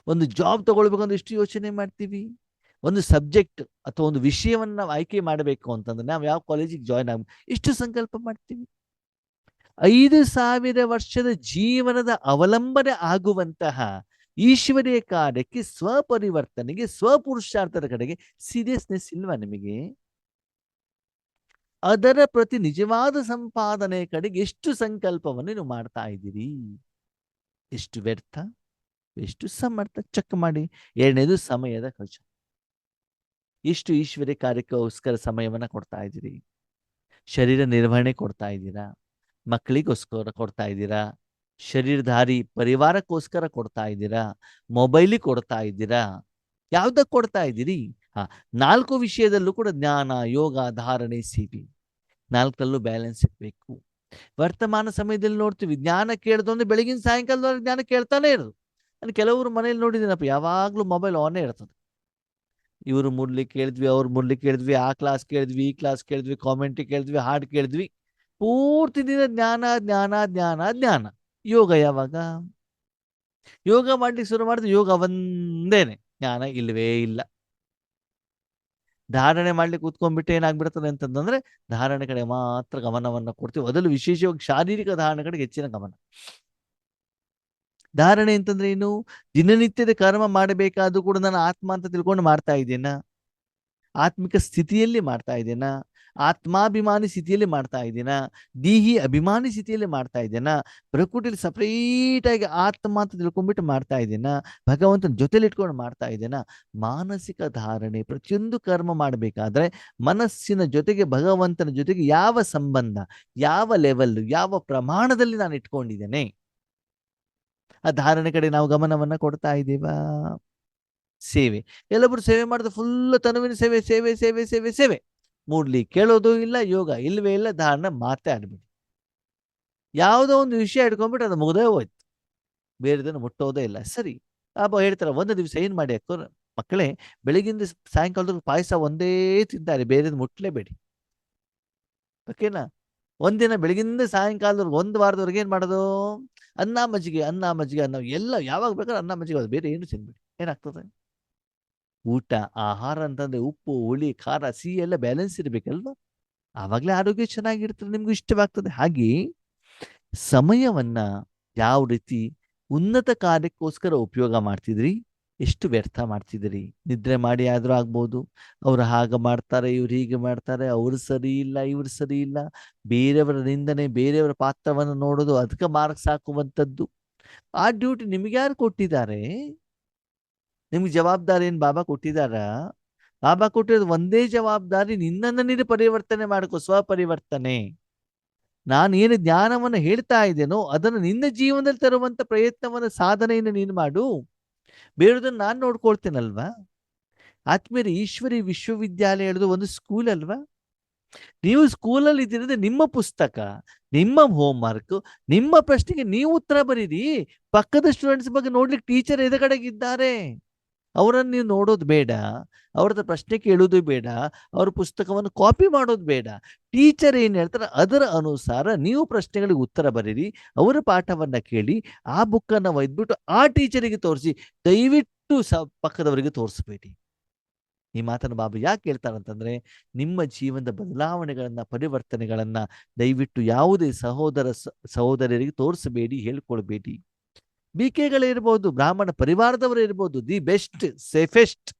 ಒಂದು ಜಾಬ್ ತಗೊಳ್ಬೇಕಂದ್ರೆ ಎಷ್ಟು ಯೋಚನೆ ಮಾಡ್ತೀವಿ. ಒಂದು ಸಬ್ಜೆಕ್ಟ್ ಅಥವಾ ಒಂದು ವಿಷಯವನ್ನ ನಾವು ಆಯ್ಕೆ ಮಾಡಬೇಕು ಅಂತಂದ್ರೆ ನಾವು ಯಾವ ಕಾಲೇಜಿಗೆ ಜಾಯ್ನ್ ಆಗ ಎಷ್ಟು ಸಂಕಲ್ಪ ಮಾಡ್ತೀವಿ. 5,000 ವರ್ಷದ ಜೀವನದ ಅವಲಂಬನೆ ಆಗುವಂತಹ ಈಶ್ವರೀಯ ಕಾರ್ಯಕ್ಕೆ, ಸ್ವಪರಿವರ್ತನೆಗೆ, ಸ್ವಪುರುಷಾರ್ಥದ ಕಡೆಗೆ ಸೀರಿಯಸ್ನೆಸ್ ಇಲ್ವಾ ನಿಮಗೆ? ಅದರ ಪ್ರತಿ ನಿಜವಾದ ಸಂಪಾದನೆ ಕಡೆಗೆ ಎಷ್ಟು ಸಂಕಲ್ಪವನ್ನು ನೀವು ಮಾಡ್ತಾ ಇದ್ದೀರಿ? ಎಷ್ಟು ವ್ಯರ್ಥ, ಎಷ್ಟು ಸಮರ್ಥ ಚೆಕ್ ಮಾಡಿ. ಎರಡನೇದು ಸಮಯದ ಖರ್ಚು. ಎಷ್ಟು ಈಶ್ವರ್ಯ ಕಾರ್ಯಕ್ಕೋಸ್ಕರ ಸಮಯವನ್ನ ಕೊಡ್ತಾ ಇದ್ದೀರಿ? ಶರೀರ ನಿರ್ವಹಣೆ ಕೊಡ್ತಾ ಇದ್ದೀರಾ? ಮಕ್ಕಳಿಗೋಸ್ಕರ ಕೊಡ್ತಾ ಇದ್ದೀರಾ? ಶರೀರಧಾರಿ ಪರಿವಾರಕ್ಕೋಸ್ಕರ ಕೊಡ್ತಾ ಇದ್ದೀರಾ? ಮೊಬೈಲಿಗೆ ಕೊಡ್ತಾ ಇದ್ದೀರಾ? ಯಾವ್ದಕ್ಕೆ ಕೊಡ್ತಾ ಇದ್ದೀರಿ? 4 ವಿಷಯದಲ್ಲೂ ಕೂಡ ಜ್ಞಾನ, ಯೋಗ, ಧಾರಣೆ, ಸೇವೆ, 4ರಲ್ಲೂ ಬ್ಯಾಲೆನ್ಸ್ ಇರಬೇಕು. ವರ್ತಮಾನ ಸಮಯದಲ್ಲಿ ನೋಡ್ತೀವಿ, ಜ್ಞಾನ ಕೇಳ್ದೊಂದು ಬೆಳಗಿನ ಸಾಯಂಕಾಲದವರೆಗೆ ಜ್ಞಾನ ಕೇಳ್ತಾನೆ ಇರೋದು. ನಾನು ಕೆಲವರು ಮನೇಲಿ ನೋಡಿದ್ದೀನಪ್ಪ, ಯಾವಾಗಲೂ ಮೊಬೈಲ್ ಆನೇ ಇರ್ತದೆ. ಇವರು ಮುರ್ಲಿ ಕೇಳಿದ್ವಿ, ಅವ್ರು ಮುರ್ಲಿ ಕೇಳಿದ್ವಿ, ಆ ಕ್ಲಾಸ್ ಕೇಳಿದ್ವಿ, ಈ ಕ್ಲಾಸ್ ಕೇಳಿದ್ವಿ, ಕಾಮೆಂಟ್ರಿ ಕೇಳಿದ್ವಿ, ಹಾಡು ಕೇಳಿದ್ವಿ. ಪೂರ್ತಿ ದಿನ ಜ್ಞಾನ ಜ್ಞಾನ ಜ್ಞಾನ ಜ್ಞಾನ. ಯೋಗ ಯಾವಾಗ? ಯೋಗ ಮಾಡ್ಲಿಕ್ಕೆ ಶುರು ಮಾಡಿದ್ರೆ ಯೋಗ ಒಂದೇನೆ, ಜ್ಞಾನ ಇಲ್ಲವೇ ಇಲ್ಲ. ಧಾರಣೆ ಮಾಡ್ಲಿಕ್ಕೆ ಕೂತ್ಕೊಂಡ್ಬಿಟ್ಟು ಏನಾಗ್ಬಿಡ್ತದೆ ಅಂತಂದ್ರೆ ಧಾರಣೆ ಕಡೆ ಮಾತ್ರ ಗಮನವನ್ನ ಕೊಡ್ತೀವಿ. ಅದರಲ್ಲೂ ವಿಶೇಷವಾಗಿ ಶಾರೀರಿಕ ಧಾರಣೆ ಕಡೆಗೆ ಹೆಚ್ಚಿನ ಗಮನ. ಧಾರಣೆ ಅಂತಂದ್ರೆ ಏನು? ದಿನನಿತ್ಯದ ಕರ್ಮ ಮಾಡಬೇಕಾದ್ರೂ ಕೂಡ ನಾನು ಆತ್ಮ ಅಂತ ತಿಳ್ಕೊಂಡು ಮಾಡ್ತಾ ಇದ್ದೇನಾ? ಆತ್ಮಿಕ ಸ್ಥಿತಿಯಲ್ಲಿ ಮಾಡ್ತಾ ಇದ್ದೇನಾ? ಆತ್ಮಾಭಿಮಾನಿ ಸ್ಥಿತಿಯಲ್ಲಿ ಮಾಡ್ತಾ ಇದ್ದೇನಾ? ದೇಹಿ ಅಭಿಮಾನಿ ಸ್ಥಿತಿಯಲ್ಲಿ ಮಾಡ್ತಾ ಇದ್ದೇನಾ? ಪ್ರಕೃತಿಯಲ್ಲಿ ಸಪ್ರೇಟ್ ಆಗಿ ಆತ್ಮ ಅಂತ ತಿಳ್ಕೊಂಡ್ಬಿಟ್ಟು ಮಾಡ್ತಾ ಇದ್ದೇನಾ? ಭಗವಂತನ ಜೊತೆಲಿ ಇಟ್ಕೊಂಡು ಮಾಡ್ತಾ ಇದ್ದೇನಾ? ಮಾನಸಿಕ ಧಾರಣೆ. ಪ್ರತಿಯೊಂದು ಕರ್ಮ ಮಾಡಬೇಕಾದ್ರೆ ಮನಸ್ಸಿನ ಜೊತೆಗೆ, ಭಗವಂತನ ಜೊತೆಗೆ ಯಾವ ಸಂಬಂಧ, ಯಾವ ಲೆವೆಲ್, ಯಾವ ಪ್ರಮಾಣದಲ್ಲಿ ನಾನು ಇಟ್ಕೊಂಡಿದ್ದೇನೆ, ಆ ಧಾರಣೆ ಕಡೆ ನಾವು ಗಮನವನ್ನ ಕೊಡ್ತಾ ಇದ್ದೀವಾ? ಸೇವೆ. ಎಲ್ಲೊಬ್ರು ಸೇವೆ ಮಾಡಿದ್ರೆ ಫುಲ್ ತನುವಿನ ಸೇವೆ ಸೇವೆ ಸೇವೆ ಸೇವೆ ಸೇವೆ. ಮೂಡ್ಲಿ ಕೇಳೋದು ಇಲ್ಲ, ಯೋಗ ಇಲ್ವೇ ಇಲ್ಲ, ಧಾರಣ ಮಾತೇ ಆಡ್ಬಿಡಿ. ಯಾವುದೋ ಒಂದು ವಿಷಯ ಇಟ್ಕೊಂಡ್ಬಿಟ್ಟು ಅದು ಮುಗ್ದೇ ಹೋಯ್ತು, ಬೇರೆದನ್ನು ಮುಟ್ಟೋದೇ ಇಲ್ಲ. ಸರಿ, ಹೇಳ್ತಾರೆ, ಒಂದು ದಿವಸ ಏನ್ ಮಾಡಿ ಅಕ್ಕೋ ಮಕ್ಕಳೇ, ಬೆಳಗಿಂದ ಸಾಯಂಕಾಲದ ಪಾಯಸ ಒಂದೇ ತಿಂತಾರೆ, ಬೇರೆದು ಮುಟ್ಲೇಬೇಡಿ, ಓಕೆನಾ? ಒಂದಿನ ಬೆಳಗಿಂದ ಸಾಯಂಕಾಲದವರೆಗೆ, ಒಂದು ವಾರದವರೆಗೆ ಏನ್ ಮಾಡೋದು? ಅನ್ನ ಮಜ್ಜಿಗೆ, ಅನ್ನ ಮಜ್ಜಿಗೆ, ಅನ್ನ ಎಲ್ಲ ಯಾವಾಗ ಬೇಕಾದ್ರೆ ಅನ್ನ ಮಜ್ಜಿಗೆ, ಅದು ಬೇರೆ ಏನು ತಿನ್ಬೇಡಿ. ಏನಾಗ್ತದೆ? ಊಟ ಆಹಾರ ಅಂತಂದ್ರೆ ಉಪ್ಪು, ಹುಳಿ, ಖಾರ, ಸಿಹಿ ಎಲ್ಲ ಬ್ಯಾಲೆನ್ಸ್ ಇರ್ಬೇಕಲ್ವಾ? ಆವಾಗಲೇ ಆರೋಗ್ಯ ಚೆನ್ನಾಗಿರ್ತದೆ, ನಿಮ್ಗೂ ಇಷ್ಟವಾಗ್ತದೆ. ಹಾಗೆ ಸಮಯವನ್ನ ಯಾವ ರೀತಿ ಉನ್ನತ ಕಾರ್ಯಕ್ಕೋಸ್ಕರ ಉಪಯೋಗ ಮಾಡ್ತಿದ್ರಿ, ಎಷ್ಟು ವ್ಯರ್ಥ ಮಾಡ್ತಿದ್ರಿ? ನಿದ್ರೆ ಮಾಡಿ ಆದ್ರೂ ಆಗ್ಬೋದು, ಅವ್ರು ಹಾಗೆ ಮಾಡ್ತಾರೆ, ಇವ್ರು ಹೀಗೆ ಮಾಡ್ತಾರೆ, ಅವ್ರು ಸರಿ ಇಲ್ಲ, ಇವ್ರು ಸರಿ ಇಲ್ಲ, ಬೇರೆಯವರ ನಿಂದನೆ, ಬೇರೆಯವರ ಪಾತ್ರವನ್ನು ನೋಡೋದು, ಅದಕ್ಕೆ ಮಾರ್ಕ್ಸ್ ಹಾಕುವಂಥದ್ದು. ಆ ಡ್ಯೂಟಿ ನಿಮ್ಗೆ ಯಾರು ಕೊಟ್ಟಿದ್ದಾರೆ? ನಿಮ್ಗೆ ಜವಾಬ್ದಾರಿ ಏನ್ ಬಾಬಾ ಕೊಟ್ಟಿದಾರ? ಬಾಬಾ ಕೊಟ್ಟಿರೋದು ಒಂದೇ ಜವಾಬ್ದಾರಿ, ನಿನ್ನನ್ನು ನೀನು ಪರಿವರ್ತನೆ ಮಾಡ್ಕೋ, ಸ್ವಪರಿವರ್ತನೆ. ನಾನು ಏನು ಜ್ಞಾನವನ್ನು ಹೇಳ್ತಾ ಇದ್ದೇನೋ ಅದನ್ನು ನಿನ್ನ ಜೀವನದಲ್ಲಿ ತರುವಂತ ಪ್ರಯತ್ನವನ್ನ, ಸಾಧನೆಯನ್ನು ನೀನು ಮಾಡು. ಬೇರೆದನ್ನು ನಾನು ನೋಡ್ಕೊಳ್ತೇನಲ್ವಾ? ಆತ್ಮೀಯರೇ, ಈಶ್ವರಿ ವಿಶ್ವವಿದ್ಯಾಲಯ ಹೇಳೋದು ಒಂದು ಸ್ಕೂಲ್ ಅಲ್ವಾ? ನೀವು ಸ್ಕೂಲಲ್ಲಿ ಇದ್ದೀರಂದ್ರೆ ನಿಮ್ಮ ಪುಸ್ತಕ, ನಿಮ್ಮ ಹೋಮ್ವರ್ಕ್, ನಿಮ್ಮ ಪ್ರಶ್ನೆಗೆ ನೀವು ಉತ್ತರ ಬರೀರಿ. ಪಕ್ಕದ ಸ್ಟೂಡೆಂಟ್ಸ್ ಬಗ್ಗೆ ನೋಡ್ಲಿಕ್ಕೆ ಟೀಚರ್ ಎದುರುಗಡೆಗಿದ್ದಾರೆ, ಅವರನ್ನು ನೀವು ನೋಡೋದು ಬೇಡ, ಅವ್ರದ್ದು ಪ್ರಶ್ನೆ ಕೇಳೋದು ಬೇಡ, ಅವ್ರ ಪುಸ್ತಕವನ್ನು ಕಾಪಿ ಮಾಡೋದು ಬೇಡ. ಟೀಚರ್ ಏನು ಹೇಳ್ತಾರೆ ಅದರ ಅನುಸಾರ ನೀವು ಪ್ರಶ್ನೆಗಳಿಗೆ ಉತ್ತರ ಬರೀರಿ, ಅವರ ಪಾಠವನ್ನ ಕೇಳಿ, ಆ ಬುಕ್ಕನ್ನು ಒಯ್ದ್ಬಿಟ್ಟು ಆ ಟೀಚರಿಗೆ ತೋರಿಸಿ, ದಯವಿಟ್ಟು ಪಕ್ಕದವರಿಗೆ ತೋರಿಸ್ಬೇಡಿ. ಈ ಮಾತನ್ನು ಬಾಬಾ ಯಾಕೆ ಹೇಳ್ತಾರಂತಂದ್ರೆ, ನಿಮ್ಮ ಜೀವನದ ಬದಲಾವಣೆಗಳನ್ನ, ಪರಿವರ್ತನೆಗಳನ್ನ ದಯವಿಟ್ಟು ಯಾವುದೇ ಸಹೋದರರಿಗೆ ತೋರಿಸಬೇಡಿ, ಹೇಳ್ಕೊಳ್ಬೇಡಿ. ಬಿಕೆಗಳಿರ್ಬೋದು, ಬ್ರಾಹ್ಮಣ ಪರಿವಾರದವರು ಇರ್ಬೋದು, ದಿ ಬೆಸ್ಟ್ ಸೇಫೆಸ್ಟ್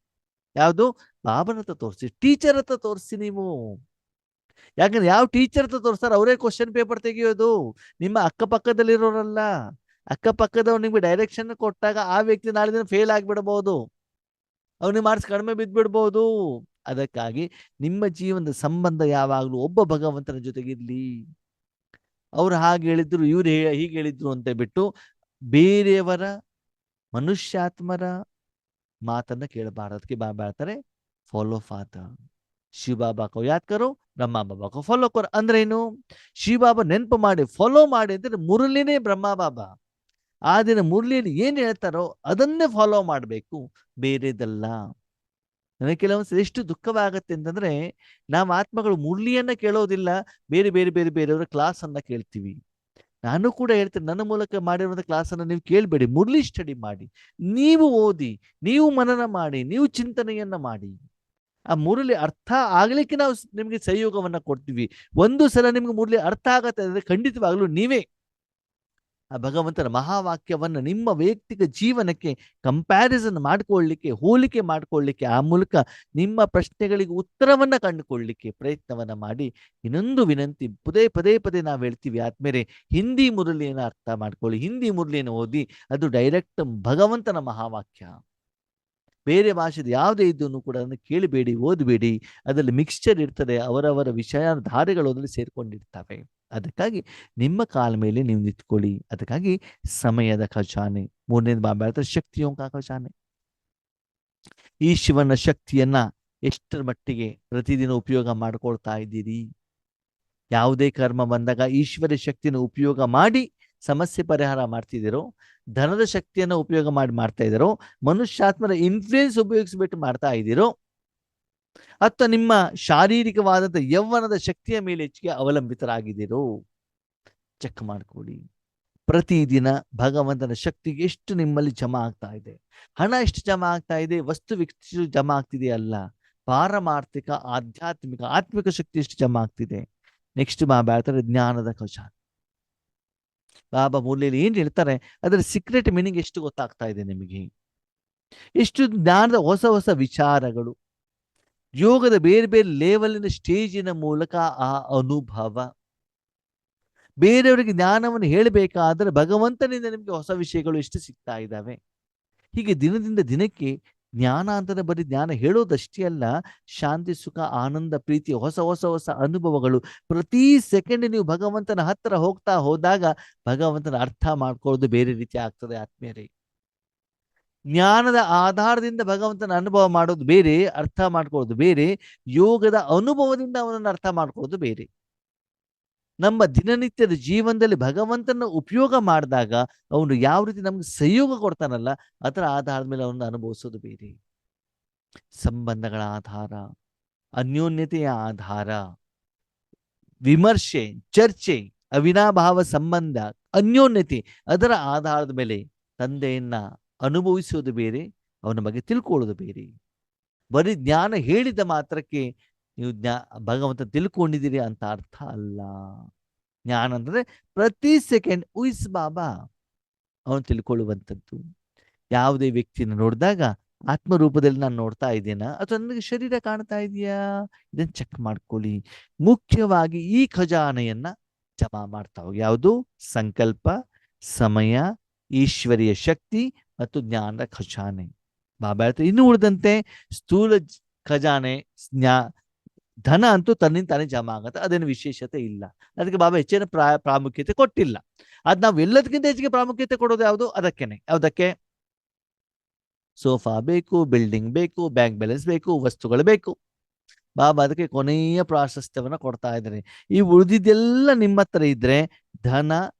ಯಾವುದು? ಬಾಬನ ಹತ್ರ ತೋರಿಸಿ, ಟೀಚರ್ ಹತ್ರ ತೋರಿಸಿ ನೀವು. ಯಾಕಂದ್ರೆ ಯಾವ ಟೀಚರ್ ಹತ್ರ ತೋರಿಸ್ತಾರೆ ಅವರೇ ಕ್ವಶನ್ ಪೇಪರ್ ತೆಗೆಯೋದು, ನಿಮ್ಮ ಅಕ್ಕಪಕ್ಕದಲ್ಲಿರೋರಲ್ಲ. ಅಕ್ಕಪಕ್ಕದವ್ರು ನಿಮ್ಗೆ ಡೈರೆಕ್ಷನ್ ಕೊಟ್ಟಾಗ ಆ ವ್ಯಕ್ತಿ ನಾಳೆ ದಿನ ಫೇಲ್ ಆಗಿಬಿಡಬಹುದು, ಅವನಿಗೆ ಮಾರ್ಕ್ಸ್ ಕಡಿಮೆ ಬಿದ್ದ್ಬಿಡ್ಬೋದು. ಅದಕ್ಕಾಗಿ ನಿಮ್ಮ ಜೀವನದ ಸಂಬಂಧ ಯಾವಾಗಲೂ ಒಬ್ಬ ಭಗವಂತನ ಜೊತೆಗಿರ್ಲಿ. ಅವ್ರು ಹಾಗೆ ಹೇಳಿದ್ರು, ಇವ್ರು ಹೀಗೆ ಹೇಳಿದ್ರು ಅಂತ ಬಿಟ್ಟು ಬೇರೆಯವರ ಮನುಷ್ಯಾತ್ಮರ ಮಾತನ್ನ ಕೇಳಬಾರದು. ಅದಕ್ಕೆ ಬಾಬಾ ಹೇಳ್ತಾರೆ, ಫಾಲೋ ಫಾದರ್. ಶಿವಬಾಬಾ ಕೋ ಯಾದ್ ಕರೋ, ಬ್ರಹ್ಮ ಬಾಬಾ ಕೋ ಫಾಲೋ ಕರೋ. ಅಂದ್ರೆ ಏನು? ಶಿವಬಾಬಾ ನೆನಪು ಮಾಡಿ, ಫಾಲೋ ಮಾಡಿ ಅಂದ್ರೆ ಮುರಳಿನೇ ಬ್ರಹ್ಮ ಬಾಬಾ. ಆ ದಿನ ಮುರಳಿಯಲ್ಲಿ ಏನ್ ಹೇಳ್ತಾರೋ ಅದನ್ನೇ ಫಾಲೋ ಮಾಡಬೇಕು, ಬೇರೆದಲ್ಲ. ನನಗೆ ಕೆಲವೊಂದ್ಸಲ ಎಷ್ಟು ದುಃಖವಾಗತ್ತೆ ಅಂತಂದ್ರೆ, ನಾವು ಆತ್ಮಗಳು ಮುರಳಿಯನ್ನ ಕೇಳೋದಿಲ್ಲ, ಬೇರೆ ಬೇರೆ ಬೇರೆ ಬೇರೆಯವರ ಕ್ಲಾಸ್ ಅನ್ನ ಕೇಳ್ತೀವಿ. ನಾನು ಕೂಡ ಹೇಳ್ತೇನೆ, ನನ್ನ ಮೂಲಕ ಮಾಡಿರುವಂಥ ಕ್ಲಾಸನ್ನು ನೀವು ಕೇಳಬೇಡಿ, ಮುರಳಿ ಸ್ಟಡಿ ಮಾಡಿ, ನೀವು ಓದಿ, ನೀವು ಮನನ ಮಾಡಿ, ನೀವು ಚಿಂತನೆಯನ್ನ ಮಾಡಿ. ಆ ಮುರಳಿ ಅರ್ಥ ಆಗ್ಲಿಕ್ಕೆ ನಾವು ನಿಮ್ಗೆ ಸಹಯೋಗವನ್ನ ಕೊಡ್ತೀವಿ. ಒಂದು ಸಲ ನಿಮ್ಗೆ ಮುರಳಿ ಅರ್ಥ ಆಗತ್ತೆ ಅಂದ್ರೆ ಖಂಡಿತವಾಗ್ಲೂ ನೀವೇ ಆ ಭಗವಂತನ ಮಹಾವಾಕ್ಯವನ್ನ ನಿಮ್ಮ ವೈಯಕ್ತಿಕ ಜೀವನಕ್ಕೆ ಕಂಪ್ಯಾರಿಸನ್ ಮಾಡ್ಕೊಳ್ಳಿಕ್ಕೆ, ಹೋಲಿಕೆ ಮಾಡ್ಕೊಳ್ಳಿಕ್ಕೆ, ಆ ಮೂಲಕ ನಿಮ್ಮ ಪ್ರಶ್ನೆಗಳಿಗೆ ಉತ್ತರವನ್ನ ಕಂಡುಕೊಳ್ಳಿಕ್ಕೆ ಪ್ರಯತ್ನವನ್ನ ಮಾಡಿ. ಇನ್ನೊಂದು ವಿನಂತಿ, ಪದೇ ಪದೇ ಪದೇ ನಾವು ಹೇಳ್ತೀವಿ ಆದ್ಮೇಲೆ, ಹಿಂದಿ ಮುರಳಿಯನ್ನು ಅರ್ಥ ಮಾಡ್ಕೊಳ್ಳಿ, ಹಿಂದಿ ಮುರಳಿಯನ್ನು ಓದಿ, ಅದು ಡೈರೆಕ್ಟ್ ಭಗವಂತನ ಮಹಾವಾಕ್ಯ. ಬೇರೆ ಭಾಷೆದು ಯಾವುದೇ ಇದ್ದನ್ನು ಕೂಡ ಅದನ್ನು ಕೇಳಬೇಡಿ, ಓದಬೇಡಿ. ಅದರಲ್ಲಿ ಮಿಕ್ಸ್ಚರ್ ಇರ್ತದೆ, ಅವರವರ ವಿಷಯಧಾರೆಗಳು ಅದರಲ್ಲಿ ಸೇರ್ಕೊಂಡಿರ್ತವೆ. ಅದಕ್ಕಾಗಿ ನಿಮ್ಮ ಕಾಲ ಮೇಲೆ ನೀವು ನಿಂತ್ಕೊಳ್ಳಿ. ಅದಕ್ಕಾಗಿ ಸಮಯದ ಖಜಾನೆ. ಮೂರನೇದು ಬಾಬಾ ಹೇಳ್ತಾರೆ, ಶಕ್ತಿಯೋಂ ಕಾ ಖಜಾನೆ. ಈ ಶಿವನ ಶಕ್ತಿಯನ್ನ ಎಷ್ಟರ ಮಟ್ಟಿಗೆ ಪ್ರತಿದಿನ ಉಪಯೋಗ ಮಾಡ್ಕೊಳ್ತಾ ಇದ್ದೀರಿ? ಯಾವುದೇ ಕರ್ಮ ಬಂದಾಗ ಈಶ್ವರ ಶಕ್ತಿಯನ್ನು ಉಪಯೋಗ ಮಾಡಿ ಸಮಸ್ಯೆ ಪರಿಹಾರ ಮಾಡ್ತಿದ್ದೀರೋ, ಧನದ ಶಕ್ತಿಯನ್ನು ಉಪಯೋಗ ಮಾಡಿ ಮಾಡ್ತಾ ಇದ್ದೀರೋ, ಮನುಷ್ಯಾತ್ಮರ ಇನ್ಫ್ಲೂಯೆನ್ಸ್ ಉಪಯೋಗಿಸ್ಬಿಟ್ಟು ಮಾಡ್ತಾ ಇದ್ದೀರೋ, ಅಥವಾ ನಿಮ್ಮ ಶಾರೀರಿಕವಾದಂಥ ಯೌವನದ ಶಕ್ತಿಯ ಮೇಲೆ ಹೆಚ್ಚಿಗೆ ಅವಲಂಬಿತರಾಗಿದ್ದೀರೋ, ಚೆಕ್ ಮಾಡ್ಕೊಳ್ಳಿ. ಪ್ರತಿದಿನ ಭಗವಂತನ ಶಕ್ತಿಗೆ ಎಷ್ಟು ನಿಮ್ಮಲ್ಲಿ ಜಮಾ ಆಗ್ತಾ ಇದೆ, ಹಣ ಎಷ್ಟು ಜಮಾ ಆಗ್ತಾ ಇದೆ, ವಸ್ತು ಎಷ್ಟು ಜಮಾ ಆಗ್ತಿದೆ ಅಲ್ಲ, ಪಾರಮಾರ್ಥಿಕ ಆಧ್ಯಾತ್ಮಿಕ ಆತ್ಮಿಕ ಶಕ್ತಿ ಎಷ್ಟು ಜಮಾ ಆಗ್ತಿದೆ. ನೆಕ್ಸ್ಟ್ ಬಾಬಾ ಹೇಳ್ತಾರೆ, ಜ್ಞಾನದ ಖಜಾನೆ. ಬಾಬಾ ಮೂಲೆಯಲ್ಲಿ ಏನ್ ಹೇಳ್ತಾರೆ ಅದರ ಸೀಕ್ರೆಟ್ ಮೀನಿಂಗ್ ಎಷ್ಟು ಗೊತ್ತಾಗ್ತಾ ಇದೆ ನಿಮಗೆ? ಎಷ್ಟು ಜ್ಞಾನದ ಹೊಸ ಹೊಸ ವಿಚಾರಗಳು, ಯೋಗದ ಬೇರೆ ಬೇರೆ ಲೆವೆಲಿನ ಸ್ಟೇಜಿನ ಮೂಲಕ ಆ ಅನುಭವ. ಬೇರೆಯವರಿಗೆ ಜ್ಞಾನವನ್ನು ಹೇಳಬೇಕಾದ್ರೆ ಭಗವಂತನಿಂದ ನಿಮಗೆ ಹೊಸ ವಿಷಯಗಳು ಎಷ್ಟು ಸಿಗ್ತಾ ಇದ್ದಾವೆ. ಹೀಗೆ ದಿನದಿಂದ ದಿನಕ್ಕೆ ಜ್ಞಾನ ಅಂತಂದ್ರೆ ಬರೀ ಜ್ಞಾನ ಹೇಳೋದಷ್ಟೇ ಅಲ್ಲ, ಶಾಂತಿ, ಸುಖ, ಆನಂದ, ಪ್ರೀತಿ, ಹೊಸ ಹೊಸ ಹೊಸ ಅನುಭವಗಳು. ಪ್ರತಿ ಸೆಕೆಂಡ್ ನೀವು ಭಗವಂತನ ಹತ್ತಿರ ಹೋಗ್ತಾ ಹೋದಾಗ ಭಗವಂತನ ಅರ್ಥ ಮಾಡ್ಕೊಳ್ಳೋದು ಬೇರೆ ರೀತಿ ಆಗ್ತದೆ ಆತ್ಮೀಯರೇ. ಜ್ಞಾನದ ಆಧಾರದಿಂದ ಭಗವಂತನ ಅನುಭವ ಮಾಡೋದು ಬೇರೆ, ಅರ್ಥ ಮಾಡ್ಕೊಳ್ಳೋದು ಬೇರೆ. ಯೋಗದ ಅನುಭವದಿಂದ ಅವನನ್ನು ಅರ್ಥ ಮಾಡ್ಕೊಳ್ಳೋದು ಬೇರೆ. ನಮ್ಮ ದಿನನಿತ್ಯದ ಜೀವನದಲ್ಲಿ ಭಗವಂತನ ಉಪಯೋಗ ಮಾಡಿದಾಗ ಅವನು ಯಾವ ರೀತಿ ನಮ್ಗೆ ಸಹಯೋಗ ಕೊಡ್ತಾನಲ್ಲ, ಅದರ ಆಧಾರದ ಮೇಲೆ ಅವನ್ನ ಅನುಭವಿಸೋದು ಬೇರೆ. ಸಂಬಂಧಗಳ ಆಧಾರ, ಅನ್ಯೋನ್ಯತೆಯ ಆಧಾರ, ವಿಮರ್ಶೆ, ಚರ್ಚೆ, ಅವಿನಾಭಾವ ಸಂಬಂಧ, ಅನ್ಯೋನ್ಯತೆ, ಅದರ ಆಧಾರದ ಮೇಲೆ ತಂದೆಯನ್ನ ಅನುಭವಿಸುವುದು ಬೇರೆ, ಅವನ ಬಗ್ಗೆ ತಿಳ್ಕೊಳ್ಳೋದು ಬೇರೆ. ಬರೀ ಜ್ಞಾನ ಹೇಳಿದ ಮಾತ್ರಕ್ಕೆ ನೀವು ಭಗವಂತ ತಿಳ್ಕೊಂಡಿದ್ದೀರಿ ಅಂತ ಅರ್ಥ ಅಲ್ಲ. ಜ್ಞಾನ ಅಂದ್ರೆ ಪ್ರತಿ ಸೆಕೆಂಡ್ ಉಯಿಸ್ ಬಾಬಾ ಅವನು ತಿಳ್ಕೊಳ್ಳುವಂಥದ್ದು. ಯಾವುದೇ ವ್ಯಕ್ತಿನ ನೋಡಿದಾಗ ಆತ್ಮರೂಪದಲ್ಲಿ ನಾನು ನೋಡ್ತಾ ಇದ್ದೀನಾ ಅಥವಾ ನನಗೆ ಶರೀರ ಕಾಣ್ತಾ ಇದೆಯಾ, ಇದನ್ನು ಚೆಕ್ ಮಾಡ್ಕೊಳ್ಳಿ. ಮುಖ್ಯವಾಗಿ ಈ ಖಜಾನೆಯನ್ನ ಜಮಾ ಮಾಡ್ತಾ ಹೋಗಿ. ಯಾವುದು? ಸಂಕಲ್ಪ, ಸಮಯ, ಈಶ್ವರಿಯ ಶಕ್ತಿ ಮತ್ತು ಜ್ಞಾನದ ಖಜಾನೆ. ಬಾಬಾ ಹೇಳ್ತಾರೆ ಇನ್ನು ಉಳಿದಂತೆ ಸ್ಥೂಲ ಖಜಾನೆ, ಧನ ಅಂತೂ ತನ್ನಿಂದ ತಾನೇ ಜಮಾ ಆಗತ್ತೆ, ಅದೇನು ವಿಶೇಷತೆ ಇಲ್ಲ. ಅದಕ್ಕೆ ಬಾಬಾ ಹೆಚ್ಚಿನ ಪ್ರಾಮುಖ್ಯತೆ ಕೊಟ್ಟಿಲ್ಲ. ಅದ್ ನಾವು ಎಲ್ಲದಕ್ಕಿಂತ ಹೆಚ್ಚಿಗೆ ಪ್ರಾಮುಖ್ಯತೆ ಕೊಡೋದು ಯಾವುದು? ಅದಕ್ಕೇನೆ. ಯಾವುದಕ್ಕೆ? ಸೋಫಾ ಬೇಕು, ಬಿಲ್ಡಿಂಗ್ ಬೇಕು, ಬ್ಯಾಂಕ್ ಬ್ಯಾಲೆನ್ಸ್ ಬೇಕು, ವಸ್ತುಗಳು ಬೇಕು. ಬಾಬಾ ಅದಕ್ಕೆ ಕೊನೆಯ ಪ್ರಾಶಸ್ತ್ಯವನ್ನು ಕೊಡ್ತಾ ಇದ್ದಾರೆ. ಈ ಉಳಿದಿದ್ದೆಲ್ಲ ನಿಮ್ಮ ಹತ್ರ ಇದ್ರೆ ಧನ,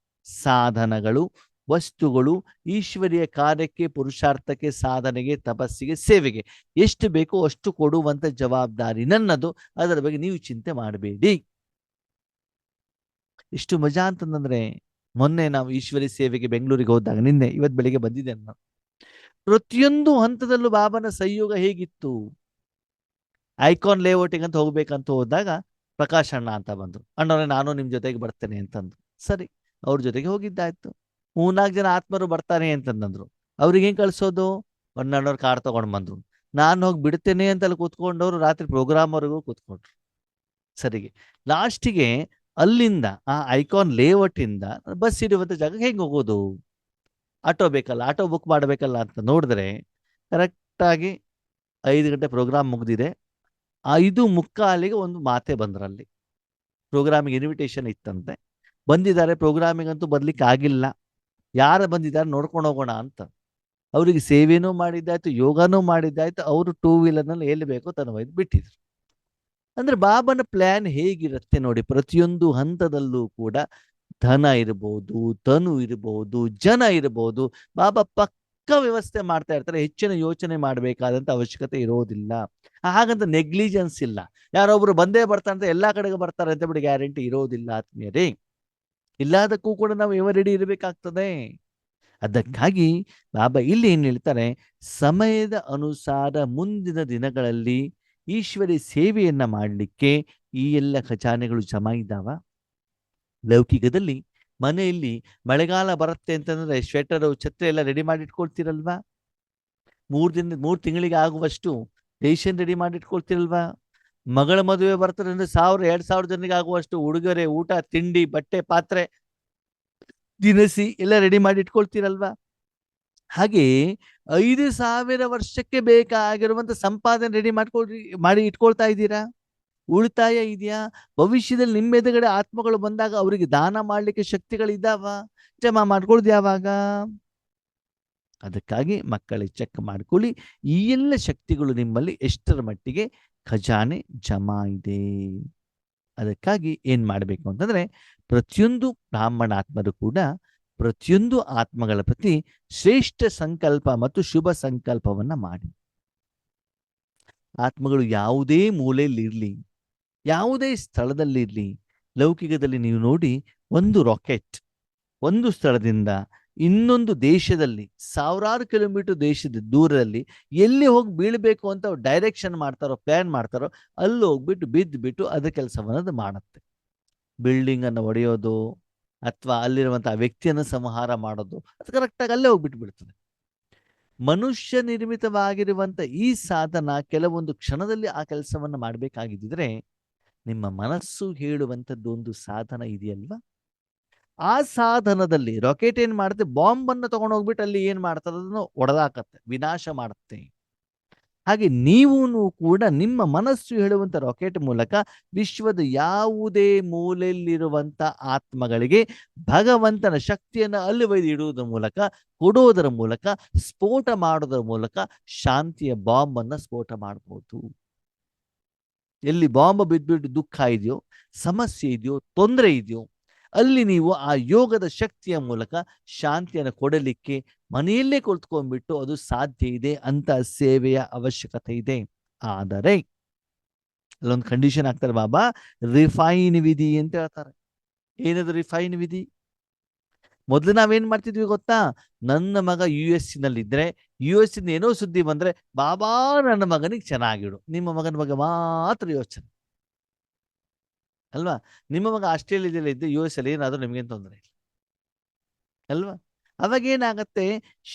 ಸಾಧನಗಳು, ವಸ್ತುಗಳು, ಈಶ್ವರಿಯ ಕಾರ್ಯಕ್ಕೆ, ಪುರುಷಾರ್ಥಕ್ಕೆ, ಸಾಧನೆಗೆ, ತಪಸ್ಸಿಗೆ, ಸೇವೆಗೆ ಎಷ್ಟು ಬೇಕೋ ಅಷ್ಟು ಕೊಡುವಂತ ಜವಾಬ್ದಾರಿ ನನ್ನದು. ಅದರ ಬಗ್ಗೆ ನೀವು ಚಿಂತೆ ಮಾಡಬೇಡಿ. ಎಷ್ಟು ಮಜಾ ಅಂತಂದ್ರೆ, ಮೊನ್ನೆ ನಾವು ಈಶ್ವರಿ ಸೇವೆಗೆ ಬೆಂಗಳೂರಿಗೆ ಹೋದಾಗ, ಇವತ್ತು ಬೆಳಿಗ್ಗೆ ಬಂದಿದ್ದೆ ನಾನು. ಪ್ರತಿಯೊಂದು ಹಂತದಲ್ಲೂ ಬಾಬನ ಸಹಯೋಗ ಹೇಗಿತ್ತು. ಐಕಾನ್ ಲೇಔಟಿಂಗ್ ಅಂತ ಹೋಗ್ಬೇಕಂತ ಹೋದಾಗ ಪ್ರಕಾಶ್ ಅಣ್ಣ ಅಂತ ಬಂದ್ರು. ಅಣ್ಣವ್ರೆ ನಾನು ನಿಮ್ ಜೊತೆಗೆ ಬರ್ತೇನೆ ಅಂತಂದ್ರು. ಸರಿ, ಅವ್ರ ಜೊತೆಗೆ ಹೋಗಿದ್ದಾಯ್ತು. 3-4 ಜನ ಆತ್ಮರು ಬರ್ತಾರೆ ಅಂತಂದ್ರು. ಅವ್ರಿಗೆ ಹೆಂಗ್ ಕಳ್ಸೋದು? ಅಣ್ಣವ್ರ ಕಾರ್ ತಗೊಂಡ್ ಬಂದ್ರು. ನಾನು ಹೋಗಿ ಬಿಡ್ತೇನೆ ಅಂತಲ್ಲಿ ಕೂತ್ಕೊಂಡವ್ರು ರಾತ್ರಿ ಪ್ರೋಗ್ರಾಮ್ವರೆಗೂ ಕೂತ್ಕೊಂಡ್ರು. ಸರಿಗೆ ಲಾಸ್ಟಿಗೆ ಅಲ್ಲಿಂದ ಆ ಐಕಾನ್ ಲೇಔಟ್ ಇಂದ ಬಸ್ ಇರುವಂತ ಜಾಗಕ್ಕೆ ಹೆಂಗ್ ಹೋಗೋದು? ಆಟೋ ಬೇಕಲ್ಲ, ಆಟೋ ಬುಕ್ ಮಾಡಬೇಕಲ್ಲ ಅಂತ ನೋಡಿದ್ರೆ ಕರೆಕ್ಟಾಗಿ 5 ಗಂಟೆ ಪ್ರೋಗ್ರಾಮ್ ಮುಗ್ದಿದೆ. 5:45ಗೆ ಒಂದು ಮಾತೆ ಬಂದ್ರಲ್ಲಿ. ಪ್ರೋಗ್ರಾಮಿಗೆ ಇನ್ವಿಟೇಷನ್ ಇತ್ತಂತೆ, ಬಂದಿದ್ದಾರೆ. ಪ್ರೋಗ್ರಾಮಿಗೆ ಅಂತೂ ಬರ್ಲಿಕ್ಕೆ ಆಗಿಲ್ಲ, ಯಾರು ಬಂದಿದ್ದಾರೆ ನೋಡ್ಕೊಂಡು ಹೋಗೋಣ ಅಂತ. ಅವರಿಗೆ ಸೇವೆನೂ ಮಾಡಿದ್ದಾಯ್ತು, ಯೋಗನೂ ಮಾಡಿದ್ದಾಯ್ತು. ಅವರು 2 ವೀಲರ್ನಲ್ಲಿ ಎಲ್ಲಿ ಬೇಕೋ ತನ್ನ ಒಯ್ದು ಬಿಟ್ಟಿದ್ರು. ಅಂದ್ರೆ ಬಾಬನ ಪ್ಲಾನ್ ಹೇಗಿರುತ್ತೆ ನೋಡಿ. ಪ್ರತಿಯೊಂದು ಹಂತದಲ್ಲೂ ಕೂಡ ಧನ ಇರ್ಬೋದು, ತನು ಇರ್ಬೋದು, ಜನ ಇರ್ಬೋದು, ಬಾಬಾ ಪಕ್ಕ ವ್ಯವಸ್ಥೆ ಮಾಡ್ತಾ ಇರ್ತಾರೆ. ಹೆಚ್ಚಿನ ಯೋಚನೆ ಮಾಡಬೇಕಾದಂತ ಅವಶ್ಯಕತೆ ಇರೋದಿಲ್ಲ. ಹಾಗಂತ ನೆಗ್ಲಿಜೆನ್ಸ್ ಇಲ್ಲ. ಯಾರೊಬ್ರು ಬಂದೇ ಬರ್ತಾರೆ ಅಂತ ಎಲ್ಲಾ ಕಡೆಗೆ ಬರ್ತಾರೆ ಅಂತ ಬಿಡಿ ಗ್ಯಾರಂಟಿ ಇರೋದಿಲ್ಲ ಆತ್ಮೀಯರೇ. ಎಲ್ಲದಕ್ಕೂ ಕೂಡ ನಾವು ಎವರ್ ರೆಡಿ ಇರಬೇಕಾಗ್ತದೆ. ಅದಕ್ಕಾಗಿ ಬಾಬಾ ಇಲ್ಲಿ ಏನ್ ಹೇಳ್ತಾರೆ, ಸಮಯದ ಅನುಸಾರ ಮುಂದಿನ ದಿನಗಳಲ್ಲಿ ಈಶ್ವರಿ ಸೇವೆಯನ್ನ ಮಾಡಲಿಕ್ಕೆ ಈ ಎಲ್ಲ ಖಜಾನೆಗಳು ಜಮಾ ಇದ್ದಾವ. ಲೌಕಿಕದಲ್ಲಿ ಮನೆಯಲ್ಲಿ ಮಳೆಗಾಲ ಬರುತ್ತೆ ಅಂತಂದ್ರೆ ಸ್ವೆಟರ್, ಛತ್ರಿ ಎಲ್ಲ ರೆಡಿ ಮಾಡಿ ಇಟ್ಕೊಳ್ತೀರಲ್ವಾ? 3 ತಿಂಗಳಿಗೆ ಆಗುವಷ್ಟು ರೇಷನ್ ರೆಡಿ ಮಾಡಿ ಇಟ್ಕೊಳ್ತೀರಲ್ವಾ? ಮಗಳ ಮದುವೆ ಬರ್ತಾರೆ ಅಂದ್ರೆ 1000-2000 ಜನರಿಗೆ ಆಗುವಷ್ಟು ಉಡುಗೊರೆ, ಊಟ, ತಿಂಡಿ, ಬಟ್ಟೆ, ಪಾತ್ರೆ, ದಿನಸಿ ಎಲ್ಲ ರೆಡಿ ಮಾಡಿ ಇಟ್ಕೊಳ್ತೀರಲ್ವಾ? ಹಾಗೆ 5,000 ವರ್ಷಕ್ಕೆ ಬೇಕಾಗಿರುವಂತ ಸಂಪಾದನೆ ರೆಡಿ ಮಾಡಿ ಇಟ್ಕೊಳ್ತಾ ಇದ್ದೀರಾ? ಉಳಿತಾಯ ಇದೆಯಾ? ಭವಿಷ್ಯದಲ್ಲಿ ನಿಮ್ಮ ಎದುರುಗಡೆ ಆತ್ಮಗಳು ಬಂದಾಗ ಅವರಿಗೆ ದಾನ ಮಾಡ್ಲಿಕ್ಕೆ ಶಕ್ತಿಗಳಿದ್ದಾವ? ಜಮಾ ಮಾಡ್ಕೊಳ್ಳೋದು ಯಾವಾಗ? ಅದಕ್ಕಾಗಿ ಮಕ್ಕಳಿಗೆ ಚೆಕ್ ಮಾಡ್ಕೊಳ್ಳಿ, ಈ ಎಲ್ಲ ಶಕ್ತಿಗಳು ನಿಮ್ಮಲ್ಲಿ ಎಷ್ಟರ ಮಟ್ಟಿಗೆ ಖಜಾನೆ ಜಮಾ ಇದೆ. ಅದಕ್ಕಾಗಿ ಏನ್ ಮಾಡಬೇಕು ಅಂತಂದ್ರೆ, ಪ್ರತಿಯೊಂದು ಬ್ರಾಹ್ಮಣಾತ್ಮರು ಕೂಡ ಪ್ರತಿಯೊಂದು ಆತ್ಮಗಳ ಪ್ರತಿ ಶ್ರೇಷ್ಠ ಸಂಕಲ್ಪ ಮತ್ತು ಶುಭ ಸಂಕಲ್ಪವನ್ನ ಮಾಡಿ. ಆತ್ಮಗಳು ಯಾವುದೇ ಮೂಲೆಯಲ್ಲಿರ್ಲಿ, ಯಾವುದೇ ಸ್ಥಳದಲ್ಲಿರ್ಲಿ, ಲೌಕಿಕದಲ್ಲಿ ನೀವು ನೋಡಿ, ಒಂದು ರಾಕೆಟ್ ಒಂದು ಸ್ಥಳದಿಂದ ಇನ್ನೊಂದು ದೇಶದಲ್ಲಿ 1000 ಕಿಲೋಮೀಟರ್ ದೇಶದ ದೂರದಲ್ಲಿ ಎಲ್ಲಿ ಹೋಗಿ ಬೀಳ್ಬೇಕು ಅಂತ ಡೈರೆಕ್ಷನ್ ಮಾಡ್ತಾರೋ, ಪ್ಲಾನ್ ಮಾಡ್ತಾರೋ, ಅಲ್ಲಿ ಹೋಗ್ಬಿಟ್ಟು ಬಿದ್ದು ಅದ ಕೆಲಸವನ್ನದು ಮಾಡುತ್ತೆ. ಬಿಲ್ಡಿಂಗ್ ಅನ್ನು ಒಡೆಯೋದು ಅಥವಾ ಅಲ್ಲಿರುವಂತಹ ವ್ಯಕ್ತಿಯನ್ನು ಸಂಹಾರ ಮಾಡೋದು, ಅದು ಕರೆಕ್ಟಾಗಿ ಅಲ್ಲೇ ಹೋಗ್ಬಿಟ್ಟು ಬಿಡ್ತದೆ. ಮನುಷ್ಯ ನಿರ್ಮಿತವಾಗಿರುವಂತ ಈ ಸಾಧನ ಕೆಲವೊಂದು ಕ್ಷಣದಲ್ಲಿ ಆ ಕೆಲಸವನ್ನು ಮಾಡಬೇಕಾಗಿದ್ದರೆ, ನಿಮ್ಮ ಮನಸ್ಸು ಹೇಳುವಂಥದ್ದು ಒಂದು ಸಾಧನ ಇದೆಯಲ್ವಾ, ಆ ಸಾಧನದಲ್ಲಿ ರಾಕೆಟ್ ಏನ್ ಮಾಡುತ್ತೆ, ಬಾಂಬ್ ಅನ್ನು ತಗೊಂಡು ಹೋಗ್ಬಿಟ್ಟು ಅಲ್ಲಿ ಏನ್ ಮಾಡ್ತದೆ, ಅದನ್ನು ಒಡೆದಾಕತ್ತೆ, ವಿನಾಶ ಮಾಡುತ್ತೆ. ಹಾಗೆ ನೀವು ಕೂಡ ನಿಮ್ಮ ಮನಸ್ಸು ಹೇಳುವಂತ ರಾಕೆಟ್ ಮೂಲಕ ವಿಶ್ವದ ಯಾವುದೇ ಮೂಲೆಯಲ್ಲಿರುವಂತ ಆತ್ಮಗಳಿಗೆ ಭಗವಂತನ ಶಕ್ತಿಯನ್ನು ಅಲ್ಲಿ ಒಯ್ದು ಇಡುವುದರ ಮೂಲಕ, ಕೊಡುವುದರ ಮೂಲಕ, ಸ್ಫೋಟ ಮಾಡೋದರ ಮೂಲಕ ಶಾಂತಿಯ ಬಾಂಬ್ ಅನ್ನ ಸ್ಫೋಟ ಮಾಡಬಹುದು. ಎಲ್ಲಿ ಬಾಂಬ್ ಬಿದ್ದುಬಿಟ್ಟು ದುಃಖ ಇದೆಯೋ, ಸಮಸ್ಯೆ ಇದೆಯೋ, ತೊಂದರೆ ಇದೆಯೋ, ಅಲ್ಲಿ ನೀವು ಆ ಯೋಗದ ಶಕ್ತಿಯ ಮೂಲಕ ಶಾಂತಿಯನ್ನು ಕೊಡಲಿಕ್ಕೆ ಮನೆಯಲ್ಲೇ ಕುಳಿತುಕೊಂಡ್ಬಿಟ್ಟು ಅದು ಸಾಧ್ಯ ಇದೆ. ಅಂತ ಸೇವೆಯ ಅವಶ್ಯಕತೆ ಇದೆ. ಆದರೆ ಅಲ್ಲೊಂದು ಕಂಡೀಷನ್ ಹಾಕ್ತಾರೆ ಬಾಬಾ, ರಿಫೈನ್ ವಿಧಿ ಅಂತ ಹೇಳ್ತಾರೆ. ಏನದು ರಿಫೈನ್ ವಿಧಿ? ಮೊದಲು ನಾವೇನ್ ಮಾಡ್ತಿದ್ವಿ ಗೊತ್ತಾ? ನನ್ನ ಮಗ US ನಲ್ಲಿದ್ರೆ, US ಇಂದ ಏನೋ ಸುದ್ದಿ ಬಂದ್ರೆ, ಬಾಬಾ ನನ್ನ ಮಗನಿಗೆ ಚೆನ್ನಾಗಿಡು, ನಿಮ್ಮ ಮಗನ ಬಗ್ಗೆ ಮಾತ್ರ ಯೋಚನೆ ಅಲ್ವಾ? ನಿಮ್ಮ ಮಗ ಆಸ್ಟ್ರೇಲಿಯಾದಲ್ಲಿ ಇದ್ದು US ಅಲ್ಲಿ ಏನಾದ್ರೂ ನಿಮ್ಗೇನು ತೊಂದರೆ ಇಲ್ಲ ಅಲ್ವಾ? ಅವಾಗ ಏನಾಗತ್ತೆ?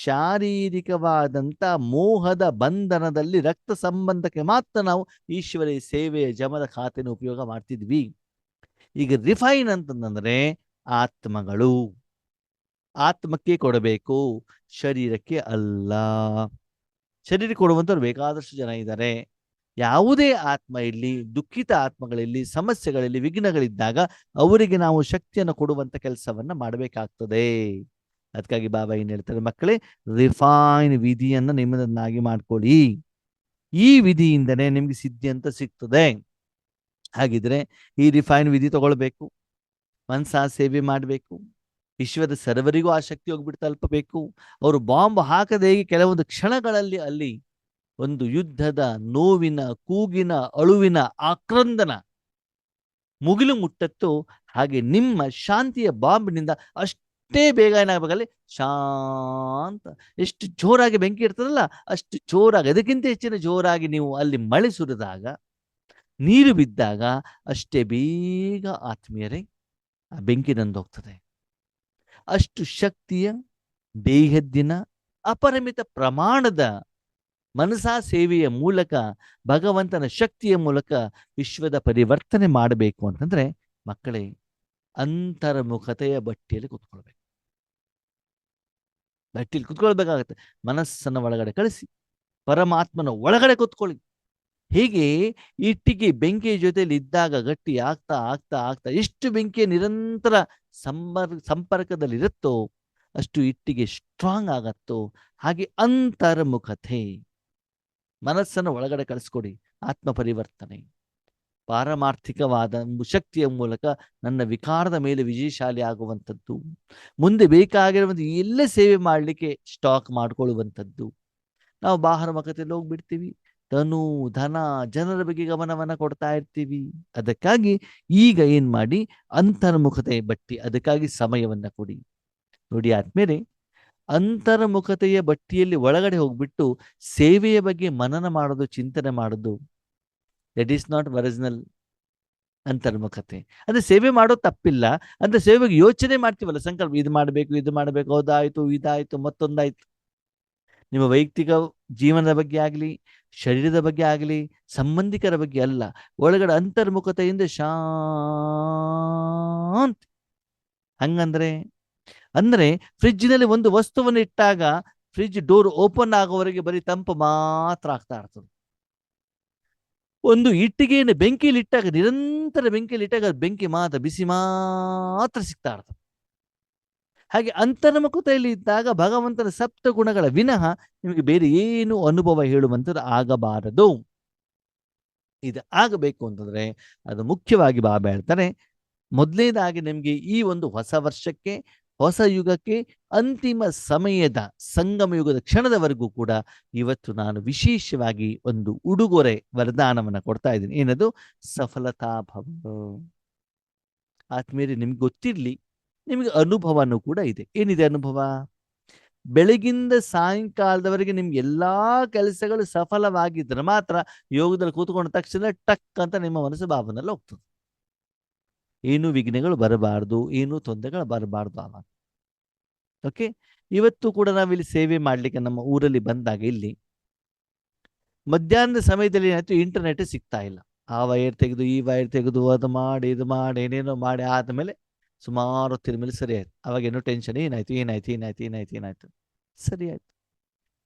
ಶಾರೀರಿಕವಾದಂತ ಮೋಹದ ಬಂಧನದಲ್ಲಿ ರಕ್ತ ಸಂಬಂಧಕ್ಕೆ ಮಾತ್ರ ನಾವು ಈಶ್ವರಿ ಸೇವೆಯ ಜಮದ ಖಾತೆನ ಉಪಯೋಗ ಮಾಡ್ತಿದ್ವಿ. ಈಗ ರಿಫೈನ್ ಅಂತಂದ್ರೆ ಆತ್ಮಗಳು, ಆತ್ಮಕ್ಕೆ ಕೊಡಬೇಕು, ಶರೀರಕ್ಕೆ ಅಲ್ಲ. ಶರೀರಕ್ಕೆ ಕೊಡುವಂಥವ್ರು ಬೇಕಾದಷ್ಟು ಜನ ಇದ್ದಾರೆ. ಯಾವುದೇ ಆತ್ಮ ಇಲ್ಲಿ, ದುಃಖಿತ ಆತ್ಮಗಳಲ್ಲಿ, ಸಮಸ್ಯೆಗಳಲ್ಲಿ, ವಿಘ್ನಗಳಿದ್ದಾಗ ಅವರಿಗೆ ನಾವು ಶಕ್ತಿಯನ್ನು ಕೊಡುವಂತ ಕೆಲಸವನ್ನ ಮಾಡಬೇಕಾಗ್ತದೆ. ಅದಕ್ಕಾಗಿ ಬಾಬಾ ಏನ್ ಹೇಳ್ತಾರೆ ಮಕ್ಕಳೇ, ರಿಫೈನ್ ವಿಧಿಯನ್ನ ನಿಮ್ಮದನ್ನಾಗಿ ಮಾಡ್ಕೊಳ್ಳಿ. ಈ ವಿಧಿಯಿಂದನೇ ನಿಮ್ಗೆ ಸಿದ್ಧಿ ಅಂತ ಸಿಗ್ತದೆ. ಹಾಗಿದ್ರೆ ಈ ರಿಫೈನ್ ವಿಧಿ ತಗೊಳ್ಬೇಕು, ಮನಸ ಸೇವೆ ಮಾಡಬೇಕು, ವಿಶ್ವದ ಸರ್ವರಿಗೂ ಆ ಶಕ್ತಿ ಹೋಗ್ಬಿಟ್ಟು ತಲುಪಬೇಕು. ಅವರು ಬಾಂಬ್ ಹಾಕದೆ ಕೆಲವೊಂದು ಕ್ಷಣಗಳಲ್ಲಿ ಅಲ್ಲಿ ಒಂದು ಯುದ್ಧದ ನೋವಿನ, ಕೂಗಿನ, ಅಳುವಿನ ಆಕ್ರಂದನ ಮುಗಿಲು ಮುಟ್ಟತ್ತು. ಹಾಗೆ ನಿಮ್ಮ ಶಾಂತಿಯ ಬಾಂಬ್ನಿಂದ ಅಷ್ಟೇ ಬೇಗ ಏನಾಗಬೇಕಲ್ಲಿ ಶಾಂತ, ಎಷ್ಟು ಜೋರಾಗಿ ಬೆಂಕಿ ಇರ್ತದಲ್ಲ ಅಷ್ಟು ಜೋರಾಗಿ, ಅದಕ್ಕಿಂತ ಹೆಚ್ಚಿನ ಜೋರಾಗಿ ನೀವು ಅಲ್ಲಿ ಮಳೆ ಸುರಿದಾಗ, ನೀರು ಬಿದ್ದಾಗ ಅಷ್ಟೇ ಬೇಗ ಆತ್ಮೀಯರೇ ಆ ಬೆಂಕಿ ನಂದೋಗ್ತದೆ. ಅಷ್ಟು ಶಕ್ತಿಯ, ದೇಹದ್ದಿನ, ಅಪರಿಮಿತ ಪ್ರಮಾಣದ ಮನಸಾ ಸೇವೆಯ ಮೂಲಕ, ಭಗವಂತನ ಶಕ್ತಿಯ ಮೂಲಕ ವಿಶ್ವದ ಪರಿವರ್ತನೆ ಮಾಡಬೇಕು ಅಂತಂದ್ರೆ ಮಕ್ಕಳೇ, ಅಂತರ್ಮುಖತೆಯ ಬಟ್ಟಿಯಲ್ಲಿ ಕುತ್ಕೊಳ್ಬೇಕು. ಬಟ್ಟಿಯಲ್ಲಿ ಕುತ್ಕೊಳ್ಬೇಕಾಗತ್ತೆ. ಮನಸ್ಸನ್ನು ಒಳಗಡೆ ಕಳಿಸಿ ಪರಮಾತ್ಮನ ಒಳಗಡೆ ಕುತ್ಕೊಳ್ಳಿ. ಹೀಗೆ ಇಟ್ಟಿಗೆ ಬೆಂಕಿಯ ಜೊತೆಯಲ್ಲಿ ಇದ್ದಾಗ ಗಟ್ಟಿ ಆಗ್ತಾ ಆಗ್ತಾ ಆಗ್ತಾ ಎಷ್ಟು ಬೆಂಕಿಯ ನಿರಂತರ ಸಂಪರ್ಕದಲ್ಲಿರುತ್ತೋ ಅಷ್ಟು ಇಟ್ಟಿಗೆ ಸ್ಟ್ರಾಂಗ್ ಆಗತ್ತೋ. ಹಾಗೆ ಅಂತರ್ಮುಖತೆ, ಮನಸ್ಸನ್ನು ಒಳಗಡೆ ಕಳಿಸ್ಕೊಡಿ. ಆತ್ಮ ಪರಿವರ್ತನೆ ಪಾರಮಾರ್ಥಿಕವಾದ ಶಕ್ತಿಯ ಮೂಲಕ ನನ್ನ ವಿಕಾರದ ಮೇಲೆ ವಿಜಯಶಾಲಿ ಆಗುವಂಥದ್ದು, ಮುಂದೆ ಬೇಕಾಗಿರುವಂಥ ಎಲ್ಲೇ ಸೇವೆ ಮಾಡಲಿಕ್ಕೆ ಸ್ಟಾಕ್ ಮಾಡ್ಕೊಳ್ಳುವಂಥದ್ದು. ನಾವು ಬಾಹ್ಯಮುಖತೆಯಲ್ಲಿ ಹೋಗ್ಬಿಡ್ತೀವಿ, ತನು ಧನ ಜನರ ಬಗ್ಗೆ ಗಮನವನ್ನ ಕೊಡ್ತಾ ಇರ್ತೀವಿ. ಅದಕ್ಕಾಗಿ ಈಗ ಏನ್ ಮಾಡಿ, ಅಂತರ್ಮುಖತೆ ಬಟ್ಟಿ, ಅದಕ್ಕಾಗಿ ಸಮಯವನ್ನ ಕೊಡಿ. ನೋಡಿ ಆದ್ಮೇಲೆ ಅಂತರ್ಮುಖತೆಯ ಬಟ್ಟಿಯಲ್ಲಿ ಒಳಗಡೆ ಹೋಗ್ಬಿಟ್ಟು ಸೇವೆಯ ಬಗ್ಗೆ ಮನನ ಮಾಡೋದು, ಚಿಂತನೆ ಮಾಡೋದು, ದಟ್ ಈಸ್ ನಾಟ್ ಒರಿಜಿನಲ್ ಅಂತರ್ಮುಖತೆ. ಅಂದ್ರೆ ಸೇವೆ ಮಾಡೋದು ತಪ್ಪಿಲ್ಲ, ಅಂದ್ರೆ ಸೇವೆ ಬಗ್ಗೆ ಯೋಚನೆ ಮಾಡ್ತೀವಲ್ಲ, ಸಂಕಲ್ಪ ಇದು ಮಾಡಬೇಕು, ಇದು ಮಾಡಬೇಕು, ಹೌದಾಯ್ತು, ಇದಾಯ್ತು, ಮತ್ತೊಂದಾಯ್ತು. ನಿಮ್ಮ ವೈಯಕ್ತಿಕ ಜೀವನದ ಬಗ್ಗೆ ಆಗಲಿ, ಶರೀರದ ಬಗ್ಗೆ ಆಗಲಿ, ಸಂಬಂಧಿಕರ ಬಗ್ಗೆ ಅಲ್ಲ, ಒಳಗಡೆ ಅಂತರ್ಮುಖತೆಯಿಂದ ಶಾಂತಿ. ಹಂಗಂದ್ರೆ ಅಂದ್ರೆ ಫ್ರಿಡ್ಜ್ನಲ್ಲಿ ಒಂದು ವಸ್ತುವನ್ನು ಇಟ್ಟಾಗ ಫ್ರಿಡ್ಜ್ ಡೋರ್ ಓಪನ್ ಆಗೋವರೆಗೆ ಬರೀ ತಂಪು ಮಾತ್ರ ಆಗ್ತಾ ಇರ್ತದೆ. ಒಂದು ಇಟ್ಟಿಗೆಯನ್ನು ಬೆಂಕಿಯಲ್ಲಿ ಇಟ್ಟಾಗ, ನಿರಂತರ ಬೆಂಕಿಯಲ್ಲಿ ಇಟ್ಟಾಗ ಬೆಂಕಿ ಮಾತ್ರ ಬಿಸಿ ಮಾತ್ರ ಸಿಗ್ತಾ ಇರ್ತದೆ. ಹಾಗೆ ಅಂತರ್ಮುಖತೆಯಲ್ಲಿ ಇದ್ದಾಗ ಭಗವಂತನ ಸಪ್ತ ಗುಣಗಳ ವಿನಃ ನಿಮಗೆ ಬೇರೆ ಏನು ಅನುಭವ ಹೇಳುವಂಥದ್ದು ಆಗಬಾರದು. ಇದು ಆಗಬೇಕು ಅಂತಂದ್ರೆ ಅದು ಮುಖ್ಯವಾಗಿ ಬಾಬಾ ಹೇಳ್ತಾರೆ, ಮೊದಲನೇದಾಗಿ ನಿಮಗೆ ಈ ಒಂದು ಹೊಸ ವರ್ಷಕ್ಕೆ, ಹೊಸ ಯುಗಕ್ಕೆ, ಅಂತಿಮ ಸಮಯದ ಸಂಗಮ ಯುಗದ ಕ್ಷಣದವರೆಗೂ ಕೂಡ ಇವತ್ತು ನಾನು ವಿಶೇಷವಾಗಿ ಒಂದು ಉಡುಗೊರೆ ವರದಾನವನ್ನು ಕೊಡ್ತಾ ಇದ್ದೀನಿ. ಏನದು? ಸಫಲತಾ ಭವ. ಆದ್ಮೇಲೆ ನಿಮ್ಗೆ ಗೊತ್ತಿರ್ಲಿ, ನಿಮಗೆ ಅನುಭವನೂ ಕೂಡ ಇದೆ. ಏನಿದೆ ಅನುಭವ? ಬೆಳಗಿಂದ ಸಾಯಂಕಾಲದವರೆಗೆ ನಿಮ್ಗೆ ಎಲ್ಲಾ ಕೆಲಸಗಳು ಸಫಲವಾಗಿದ್ರೆ ಮಾತ್ರ ಯೋಗದಲ್ಲಿ ಕೂತ್ಕೊಂಡ ತಕ್ಷಣ ಟಕ್ ಅಂತ ನಿಮ್ಮ ಮನಸ್ಸು ಬಾಬನಲ್ಲಿ ಹೋಗ್ತದೆ. ಏನು ವಿಘ್ನಗಳು ಬರಬಾರ್ದು, ಏನು ತೊಂದರೆಗಳು ಬರಬಾರ್ದು ಆವಾಗ. ಓಕೆ, ಇವತ್ತು ಕೂಡ ನಾವಿಲ್ಲಿ ಸೇವೆ ಮಾಡ್ಲಿಕ್ಕೆ ನಮ್ಮ ಊರಲ್ಲಿ ಬಂದಾಗ ಇಲ್ಲಿ ಮಧ್ಯಾಹ್ನದ ಸಮಯದಲ್ಲಿ ಏನಾಯ್ತು, ಇಂಟರ್ನೆಟ್ ಸಿಗ್ತಾ ಇಲ್ಲ. ಆ ವೈರ್ ತೆಗೆದು ಈ ವೈರ್ ತೆಗೆದು ಅದು ಮಾಡಿ ಇದು ಮಾಡಿ ಏನೇನೋ ಮಾಡಿ ಆದ್ಮೇಲೆ ಸುಮಾರು ಹೊತ್ತಿನ ಮೇಲೆ ಸರಿ ಆಯ್ತು. ಅವಾಗ ಏನೋ ಟೆನ್ಷನ್, ಏನಾಯ್ತು ಏನಾಯ್ತು ಏನಾಯ್ತು ಏನಾಯ್ತು ಏನಾಯ್ತು ಸರಿ ಆಯ್ತು.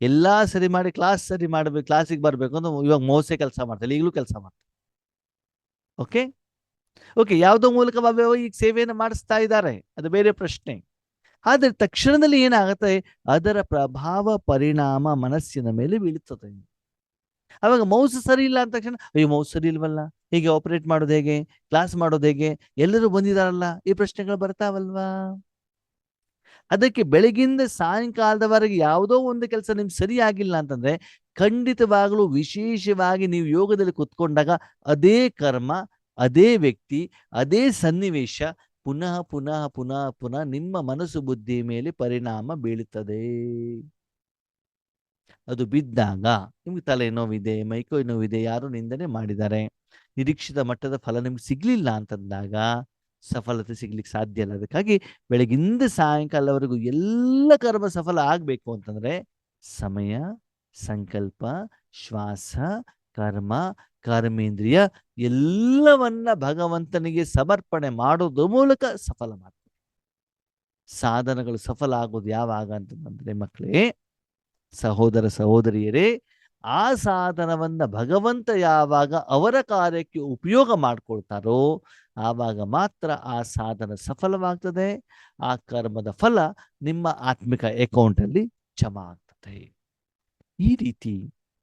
ಎಲ್ಲಾ ಸರಿ ಮಾಡಿ ಕ್ಲಾಸ್ ಸರಿ ಮಾಡಬೇಕು, ಕ್ಲಾಸಿಗೆ ಬರಬೇಕು ಅಂತ ಇವಾಗ ಮೋಸೆ ಕೆಲಸ ಮಾಡ್ತಾರೆ, ಈಗಲೂ ಕೆಲಸ ಮಾಡ್ತಾರೆ. ಓಕೆ ಓಕೆ, ಯಾವುದೋ ಮೂಲಕ ಬಾಬಾ ಈಗ ಸೇವೆಯನ್ನು ಮಾಡಿಸ್ತಾ ಇದ್ದಾರೆ, ಅದು ಬೇರೆ ಪ್ರಶ್ನೆ. ಆದರೆ ತಕ್ಷಣದಲ್ಲಿ ಏನಾಗುತ್ತೆ, ಅದರ ಪ್ರಭಾವ ಪರಿಣಾಮ ಮನಸ್ಸಿನ ಮೇಲೆ ಬೀಳುತ್ತದೆ. ಅವಾಗ ಮೌಸ್ ಸರಿ ಇಲ್ಲ ಅಂದ ತಕ್ಷಣ ಅಯ್ಯೋ ಮೌಸ್ ಸರಿ ಇಲ್ವಲ್ಲ, ಹೀಗೆ ಆಪರೇಟ್ ಮಾಡೋದು ಹೇಗೆ, ಕ್ಲಾಸ್ ಮಾಡೋದು ಹೇಗೆ, ಎಲ್ಲರೂ ಬಂದಿದಾರಲ್ಲ, ಈ ಪ್ರಶ್ನೆಗಳು ಬರ್ತಾವಲ್ವಾ. ಅದಕ್ಕೆ ಬೆಳಗಿಂದ ಸಾಯಂಕಾಲದವರೆಗೆ ಯಾವುದೋ ಒಂದು ಕೆಲಸ ನಿಮ್ಗೆ ಸರಿ ಆಗಿಲ್ಲ ಅಂತಂದ್ರೆ ಖಂಡಿತವಾಗಲೂ ವಿಶೇಷವಾಗಿ ನೀವು ಯೋಗದಲ್ಲಿ ಕುತ್ಕೊಂಡಾಗ ಅದೇ ಕರ್ಮ, ಅದೇ ವ್ಯಕ್ತಿ, ಅದೇ ಸನ್ನಿವೇಶ ಪುನಃ ಪುನಃ ಪುನಃ ಪುನಃ ನಿಮ್ಮ ಮನಸ್ಸು ಬುದ್ಧಿ ಮೇಲೆ ಪರಿಣಾಮ ಬೀಳುತ್ತದೆ. ಅದು ಬಿದ್ದಾಗ ನಿಮ್ಗೆ ತಲೆನೋವಿದೆ, ಮೈಕೈ ನೋವಿದೆ, ಯಾರು ನಿಂದನೆ ಮಾಡಿದ್ದಾರೆ, ನಿರೀಕ್ಷಿತ ಮಟ್ಟದ ಫಲ ನಿಮ್ಗೆ ಸಿಗ್ಲಿಲ್ಲ ಅಂತಂದಾಗ ಸಫಲತೆ ಸಿಗ್ಲಿಕ್ಕೆ ಸಾಧ್ಯ ಇಲ್ಲ. ಅದಕ್ಕಾಗಿ ಬೆಳಗಿಂದ ಸಾಯಂಕಾಲವರೆಗೂ ಎಲ್ಲ ಕರ್ಮ ಸಫಲ ಆಗ್ಬೇಕು ಅಂತಂದ್ರೆ ಸಮಯ, ಸಂಕಲ್ಪ, ಶ್ವಾಸ, ಕರ್ಮ, ಕರ್ಮೇಂದ್ರಿಯ ಎಲ್ಲವನ್ನ ಭಗವಂತನಿಗೆ ಸಮರ್ಪಣೆ ಮಾಡೋದ್ರ ಮೂಲಕ ಸಫಲ ಮಾಡ್ತಾರೆ. ಸಾಧನಗಳು ಸಫಲ ಆಗೋದು ಯಾವಾಗ ಅಂತಂದ್ರೆ ಮಕ್ಕಳೇ, ಸಹೋದರ ಸಹೋದರಿಯರೇ, ಆ ಸಾಧನವನ್ನ ಭಗವಂತ ಯಾವಾಗ ಅವರ ಕಾರ್ಯಕ್ಕೆ ಉಪಯೋಗ ಮಾಡ್ಕೊಳ್ತಾರೋ ಆವಾಗ ಮಾತ್ರ ಆ ಸಾಧನ ಸಫಲವಾಗ್ತದೆ. ಆ ಕರ್ಮದ ಫಲ ನಿಮ್ಮ ಆತ್ಮಿಕ ಅಕೌಂಟಲ್ಲಿ ಜಮಾ ಆಗ್ತದೆ. ಈ ರೀತಿ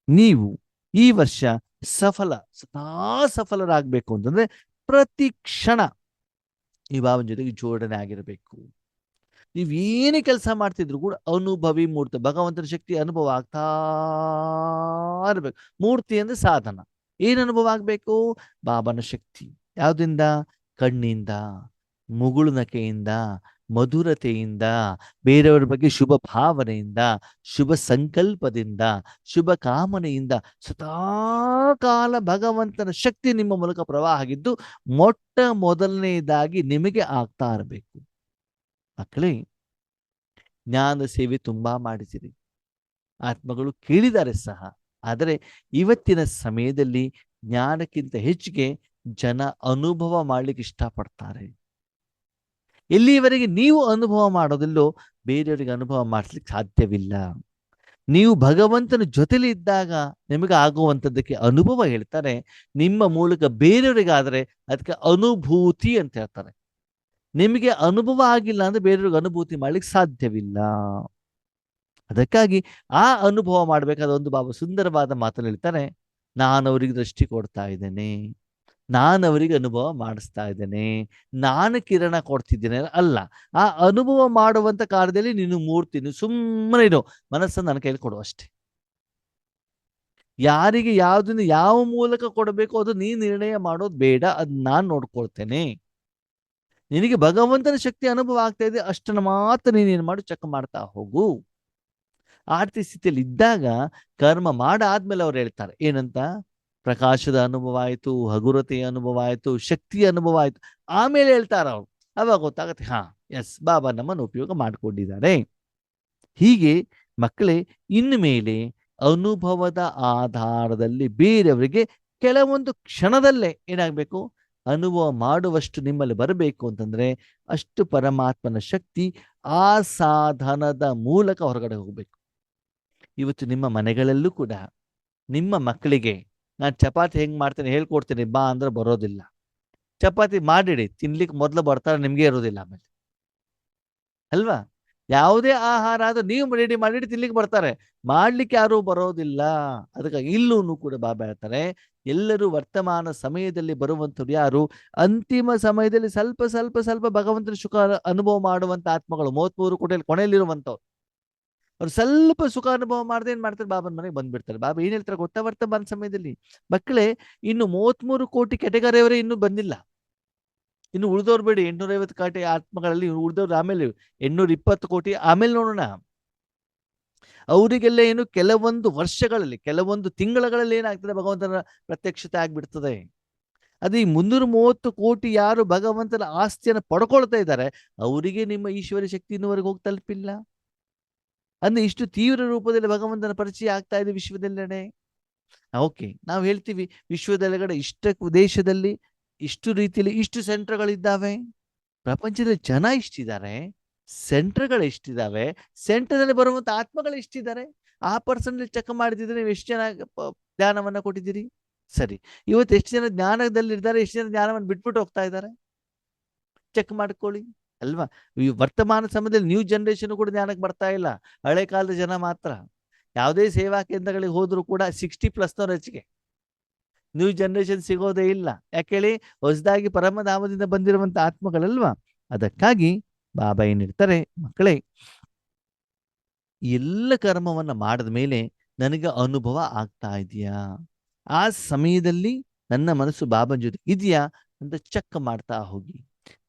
ನೀವು ಈ ವರ್ಷ ಸದಾ ಸಫಲರಾಗಬೇಕು ಅಂತಂದ್ರೆ ಪ್ರತಿ ಕ್ಷಣ ಈ ಭಾವನ ಜೊತೆಗೆ ಜೋಡಣೆ ಆಗಿರಬೇಕು. ನೀವೇನೇ ಕೆಲಸ ಮಾಡ್ತಿದ್ರು ಕೂಡ ಅನುಭವಿ ಮೂರ್ತಿ, ಭಗವಂತನ ಶಕ್ತಿ ಅನುಭವ ಆಗ್ತಾ ಇರ್ಬೇಕು. ಮೂರ್ತಿ ಅಂದ್ರೆ ಸಾಧನ. ಏನ್ ಅನುಭವ ಆಗ್ಬೇಕು? ಬಾಬನ ಶಕ್ತಿ. ಯಾವ್ದಿಂದ? ಕಣ್ಣಿಂದ, ಮುಗುಳು ನಕೆಯಿಂದ, ಮಧುರತೆಯಿಂದ, ಬೇರೆಯವರ ಬಗ್ಗೆ ಶುಭ ಭಾವನೆಯಿಂದ, ಶುಭ ಸಂಕಲ್ಪದಿಂದ, ಶುಭ ಕಾಮನೆಯಿಂದ ಸದಾಕಾಲ ಭಗವಂತನ ಶಕ್ತಿ ನಿಮ್ಮ ಮೂಲಕ ಪ್ರವಾಹ ಆಗಿದ್ದು ಮೊಟ್ಟ ಮೊದಲನೇದಾಗಿ ನಿಮಗೆ ಆಗ್ತಾ ಇರಬೇಕು. ಮಕ್ಕಳೇ, ಜ್ಞಾನ ಸೇವೆ ತುಂಬಾ ಮಾಡಿಸಿರಿ, ಆತ್ಮಗಳು ಕೇಳಿದ್ದಾರೆ ಸಹ. ಆದರೆ ಇವತ್ತಿನ ಸಮಯದಲ್ಲಿ ಜ್ಞಾನಕ್ಕಿಂತ ಹೆಚ್ಚಿಗೆ ಜನ ಅನುಭವ ಮಾಡ್ಲಿಕ್ಕೆ ಇಷ್ಟಪಡ್ತಾರೆ. ಎಲ್ಲಿಯವರೆಗೆ ನೀವು ಅನುಭವ ಮಾಡೋದಿಲ್ಲೋ ಬೇರೆಯವರಿಗೆ ಅನುಭವ ಮಾಡಿಸ್ಲಿಕ್ಕೆ ಸಾಧ್ಯವಿಲ್ಲ. ನೀವು ಭಗವಂತನ ಜೊತೆಲಿ ಇದ್ದಾಗ ನಿಮಗೆ ಆಗುವಂಥದ್ದಕ್ಕೆ ಅನುಭವ ಹೇಳ್ತಾರೆ. ನಿಮ್ಮ ಮೂಲಕ ಬೇರೆಯವರಿಗಾದರೆ ಅದಕ್ಕೆ ಅನುಭೂತಿ ಅಂತ ಹೇಳ್ತಾರೆ. ನಿಮಗೆ ಅನುಭವ ಆಗಿಲ್ಲ ಅಂದ್ರೆ ಬೇರೆಯವ್ರಿಗೆ ಅನುಭೂತಿ ಮಾಡ್ಲಿಕ್ಕೆ ಸಾಧ್ಯವಿಲ್ಲ. ಅದಕ್ಕಾಗಿ ಆ ಅನುಭವ ಮಾಡಬೇಕಾದ ಒಂದು ಬಾಬಾ ಸುಂದರವಾದ ಮಾತನ್ನು ಹೇಳ್ತಾರೆ, ನಾನು ಅವರಿಗೆ ದೃಷ್ಟಿ ಕೊಡ್ತಾ ಇದ್ದೇನೆ, ನಾನು ಅವರಿಗೆ ಅನುಭವ ಮಾಡಿಸ್ತಾ ಇದ್ದೇನೆ, ನಾನು ಕಿರಣ ಕೊಡ್ತಿದ್ದೇನೆ ಅಲ್ಲ. ಆ ಅನುಭವ ಮಾಡುವಂತ ಕಾರ್ಯದಲ್ಲಿ ನೀನು ಮೂರ್ತಿ, ನೀನು ಸುಮ್ಮನೆ ಇರು, ಮನಸ್ಸನ್ನು ನನ್ನ ಕೈಲಿ ಕೊಡು ಅಷ್ಟೇ. ಯಾರಿಗೆ ಯಾವ್ದನ್ನು ಯಾವ ಮೂಲಕ ಕೊಡಬೇಕು ಅದು ನೀನು ನಿರ್ಣಯ ಮಾಡೋದು ಬೇಡ, ಅದು ನಾನು ನೋಡ್ಕೊಳ್ತೇನೆ. ನಿನಗೆ ಭಗವಂತನ ಶಕ್ತಿ ಅನುಭವ ಆಗ್ತಾ ಇದೆ ಅಷ್ಟನ್ನು ಮಾತ್ರ ನೀನೇನು ಮಾಡು, ಚೆಕ್ ಮಾಡ್ತಾ ಹೋಗು. ಆರ್ತಿ ಸ್ಥಿತಿಯಲ್ಲಿ ಇದ್ದಾಗ ಕರ್ಮ ಮಾಡಾದ್ಮೇಲೆ ಅವ್ರು ಹೇಳ್ತಾರೆ ಏನಂತ, ಪ್ರಕಾಶದ ಅನುಭವ ಆಯ್ತು, ಹಗುರತೆಯ ಅನುಭವ ಆಯ್ತು, ಶಕ್ತಿಯ ಅನುಭವ ಆಯ್ತು, ಆಮೇಲೆ ಹೇಳ್ತಾರ ಅವ್ರು. ಅವಾಗ ಗೊತ್ತಾಗತ್ತೆ, ಹಾ ಎಸ್ ಬಾಬಾ ನಮ್ಮನ್ನು ಉಪಯೋಗ ಮಾಡಿಕೊಂಡಿದ್ದಾರೆ. ಹೀಗೆ ಮಕ್ಕಳೇ, ಇನ್ನು ಮೇಲೆ ಅನುಭವದ ಆಧಾರದಲ್ಲಿ ಬೇರೆಯವರಿಗೆ ಕೆಲವೊಂದು ಕ್ಷಣದಲ್ಲೇ ಏನಾಗಬೇಕು, ಅನುಭವ ಮಾಡುವಷ್ಟು ನಿಮ್ಮಲ್ಲಿ ಬರಬೇಕು ಅಂತಂದ್ರೆ ಅಷ್ಟು ಪರಮಾತ್ಮನ ಶಕ್ತಿ ಆ ಸಾಧನದ ಮೂಲಕ ಹೊರಗಡೆ ಹೋಗ್ಬೇಕು. ಇವತ್ತು ನಿಮ್ಮ ಮನೆಗಳಲ್ಲೂ ಕೂಡ ನಿಮ್ಮ ಮಕ್ಕಳಿಗೆ ನಾನು ಚಪಾತಿ ಹೆಂಗ್ ಮಾಡ್ತೇನೆ ಹೇಳ್ಕೊಡ್ತೇನೆ ಬಾ ಅಂದ್ರೆ ಬರೋದಿಲ್ಲ. ಚಪಾತಿ ಮಾಡಿಡಿ, ತಿನ್ಲಿಕ್ಕೆ ಮೊದಲು ಬರ್ತಾರೆ, ನಿಮ್ಗೆ ಇರೋದಿಲ್ಲ ಆಮೇಲೆ ಅಲ್ವಾ. ಯಾವುದೇ ಆಹಾರ ಆದ್ರೂ ನೀವು ರೆಡಿ ಮಾಡಿಡಿ ತಿನ್ಲಿಕ್ಕೆ ಬರ್ತಾರೆ, ಮಾಡ್ಲಿಕ್ಕೆ ಯಾರೂ ಬರೋದಿಲ್ಲ. ಅದಕ್ಕಾಗಿ ಇಲ್ಲೂ ಕೂಡ ಬಾಬಾ ಹೇಳ್ತಾರೆ, ಎಲ್ಲರೂ ವರ್ತಮಾನ ಸಮಯದಲ್ಲಿ ಬರುವಂಥವ್ರು ಯಾರು, ಅಂತಿಮ ಸಮಯದಲ್ಲಿ ಸ್ವಲ್ಪ ಸ್ವಲ್ಪ ಸ್ವಲ್ಪ ಭಗವಂತನ ಸುಖ ಅನುಭವ ಮಾಡುವಂತ ಆತ್ಮಗಳು 33 ಕೋಟಿಯಲ್ಲಿ ಕೊನೆಯಲ್ಲಿರುವಂಥವ್ರು. ಅವ್ರು ಸ್ವಲ್ಪ ಸುಖ ಅನುಭವ ಮಾಡದೆ ಏನ್ ಮಾಡ್ತಾರೆ, ಬಾಬನ ಮನೆಗೆ ಬಂದ್ಬಿಡ್ತಾರೆ. ಬಾಬಾ ಏನ್ ಹೇಳ್ತಾರೆ ಗೊತ್ತಾ, ವರ್ತಮಾನ ಸಮಯದಲ್ಲಿ ಮಕ್ಕಳೇ ಇನ್ನು 33 ಕೋಟಿ ಕೆಟಗರಿಯವರೇ ಇನ್ನೂ ಬಂದಿಲ್ಲ. ಇನ್ನು ಉಳಿದವ್ರು ಬೇಡಿ, 850 ಕೋಟಿ ಆತ್ಮಗಳಲ್ಲಿ ಉಳಿದವ್ರು ಆಮೇಲೆ 820 ಕೋಟಿ ಆಮೇಲೆ ನೋಡೋಣ. ಅವರಿಗೆಲ್ಲ ಏನು ಕೆಲವೊಂದು ವರ್ಷಗಳಲ್ಲಿ, ಕೆಲವೊಂದು ತಿಂಗಳಲ್ಲಿ ಏನಾಗ್ತದೆ, ಭಗವಂತನ ಪ್ರತ್ಯಕ್ಷತೆ ಆಗ್ಬಿಡ್ತದೆ. ಅದು ಈ 330 ಕೋಟಿ ಯಾರು ಭಗವಂತನ ಆಸ್ತಿಯನ್ನು ಪಡ್ಕೊಳ್ತಾ ಇದ್ದಾರೆ ಅವರಿಗೆ ನಿಮ್ಮ ಈಶ್ವರಿ ಶಕ್ತಿ ಇನ್ನುವರೆಗೆ ಹೋಗಿ ತಲುಪಿಲ್ಲ. ಅಂದ್ರೆ ಇಷ್ಟು ತೀವ್ರ ರೂಪದಲ್ಲಿ ಭಗವಂತನ ಪರಿಚಯ ಆಗ್ತಾ ಇದೆ ವಿಶ್ವದೆಲ್ಲೆಡೆ. ಓಕೆ, ನಾವು ಹೇಳ್ತೀವಿ ವಿಶ್ವದೆಲ್ಲೆಗಡೆ ಇಷ್ಟು ದೇಶದಲ್ಲಿ ಇಷ್ಟು ರೀತಿಯಲ್ಲಿ ಇಷ್ಟು ಸೆಂಟರ್ಗಳಿದ್ದಾವೆ, ಪ್ರಪಂಚದಲ್ಲಿ ಜನ ಇಷ್ಟಿದ್ದಾರೆ, ಸೆಂಟರ್ಗಳು ಎಷ್ಟಿದ್ದಾವೆ, ಸೆಂಟರ್ನಲ್ಲಿ ಬರುವಂತ ಆತ್ಮಗಳು ಎಷ್ಟಿದ್ದಾರೆ, ಆ ಪರ್ಸನ್ ಚೆಕ್ ಮಾಡಿದ್ರೆ ನೀವು ಎಷ್ಟು ಜನ ಜ್ಞಾನವನ್ನ ಕೊಟ್ಟಿದ್ದೀರಿ. ಸರಿ, ಇವತ್ತು ಎಷ್ಟು ಜನ ಜ್ಞಾನದಲ್ಲಿ ಇದ್ದಾರೆ, ಎಷ್ಟು ಜನ ಜ್ಞಾನವನ್ನು ಬಿಟ್ಬಿಟ್ಟು ಹೋಗ್ತಾ ಇದ್ದಾರೆ, ಚೆಕ್ ಮಾಡ್ಕೊಳ್ಳಿ ಅಲ್ವಾ. ಈ ವರ್ತಮಾನ ಸಮಯದಲ್ಲಿ ನ್ಯೂ ಜನರೇಷನ್ ಕೂಡ ಜ್ಞಾನಕ್ಕೆ ಬರ್ತಾ ಇಲ್ಲ, ಹಳೆ ಕಾಲದ ಜನ ಮಾತ್ರ. ಯಾವುದೇ ಸೇವಾ ಕೇಂದ್ರಗಳಿಗೆ ಹೋದರೂ ಕೂಡ 60+ ಹೆಚ್ಚಿಗೆ. ನ್ಯೂ ಜನರೇಷನ್ ಸಿಗೋದೇ ಇಲ್ಲ. ಯಾಕೆ ಹೇಳಿ? ಹೊಸದಾಗಿ ಪರಮಧಾಮದಿಂದ ಬಂದಿರುವಂಥ ಆತ್ಮಗಳಲ್ವಾ. ಅದಕ್ಕಾಗಿ ಬಾಬಾ ಏನಿರ್ತಾರೆ, ಮಕ್ಕಳೇ ಎಲ್ಲ ಕರ್ಮವನ್ನು ಮಾಡಿದ ಮೇಲೆ ನನಗೆ ಅನುಭವ ಆಗ್ತಾ ಇದೆಯಾ, ಆ ಸಮಯದಲ್ಲಿ ನನ್ನ ಮನಸ್ಸು ಬಾಬನ ಜೊತೆ ಇದೆಯಾ ಅಂತ ಚೆಕ್ ಮಾಡ್ತಾ ಹೋಗಿ.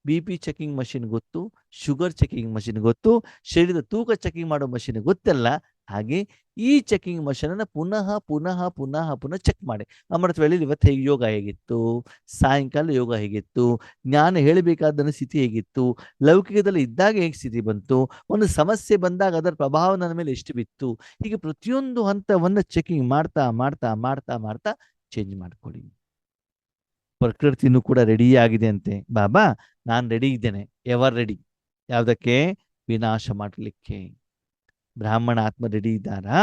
BP ಚೆಕಿಂಗ್ ಮಷಿನ್ ಗೊತ್ತು, ಶುಗರ್ ಚೆಕಿಂಗ್ ಮಷಿನ್ ಗೊತ್ತು, ಶರೀರದ ತೂಕ ಚೆಕಿಂಗ್ ಮಾಡೋ ಮಷಿನ್ ಗೊತ್ತಲ್ಲ. ಹಾಗೆ ಈ ಚೆಕಿಂಗ್ ಮಷೀನನ್ನು ಪುನಃ ಪುನಃ ಪುನಃ ಪುನಃ ಚೆಕ್ ಮಾಡಿ. ಅಮೃತ ವೇಳೆಯಲ್ಲಿ ಇವತ್ತು ಹೇಗೆ ಯೋಗ ಹೇಗಿತ್ತು, ಸಾಯಂಕಾಲ ಯೋಗ ಹೇಗಿತ್ತು, ಜ್ಞಾನ ಹೇಳಬೇಕಾದ ಸ್ಥಿತಿ ಹೇಗಿತ್ತು, ಲೌಕಿಕದಲ್ಲಿ ಇದ್ದಾಗ ಹೇಗೆ ಸ್ಥಿತಿ ಬಂತು, ಒಂದು ಸಮಸ್ಯೆ ಬಂದಾಗ ಅದರ ಪ್ರಭಾವ ನನ್ನ ಮೇಲೆ ಎಷ್ಟು ಬಿತ್ತು, ಹೀಗೆ ಪ್ರತಿಯೊಂದು ಹಂತವನ್ನು ಚೆಕಿಂಗ್ ಮಾಡ್ತಾ ಮಾಡ್ತಾ ಮಾಡ್ತಾ ಮಾಡ್ತಾ ಚೇಂಜ್ ಮಾಡ್ಕೊಳ್ಳಿ. ಪ್ರಕೃತಿನೂ ಕೂಡ ರೆಡಿ ಆಗಿದೆ ಅಂತೆ. ಬಾಬಾ ನಾನು ರೆಡಿ ಇದ್ದೇನೆ, ಎವರ್ ರೆಡಿ. ಯಾವುದಕ್ಕೆ? ವಿನಾಶ ಮಾಡಲಿಕ್ಕೆ. ಬ್ರಾಹ್ಮಣ ಆತ್ಮ ರೆಡಿ ಇದ್ದಾರಾ?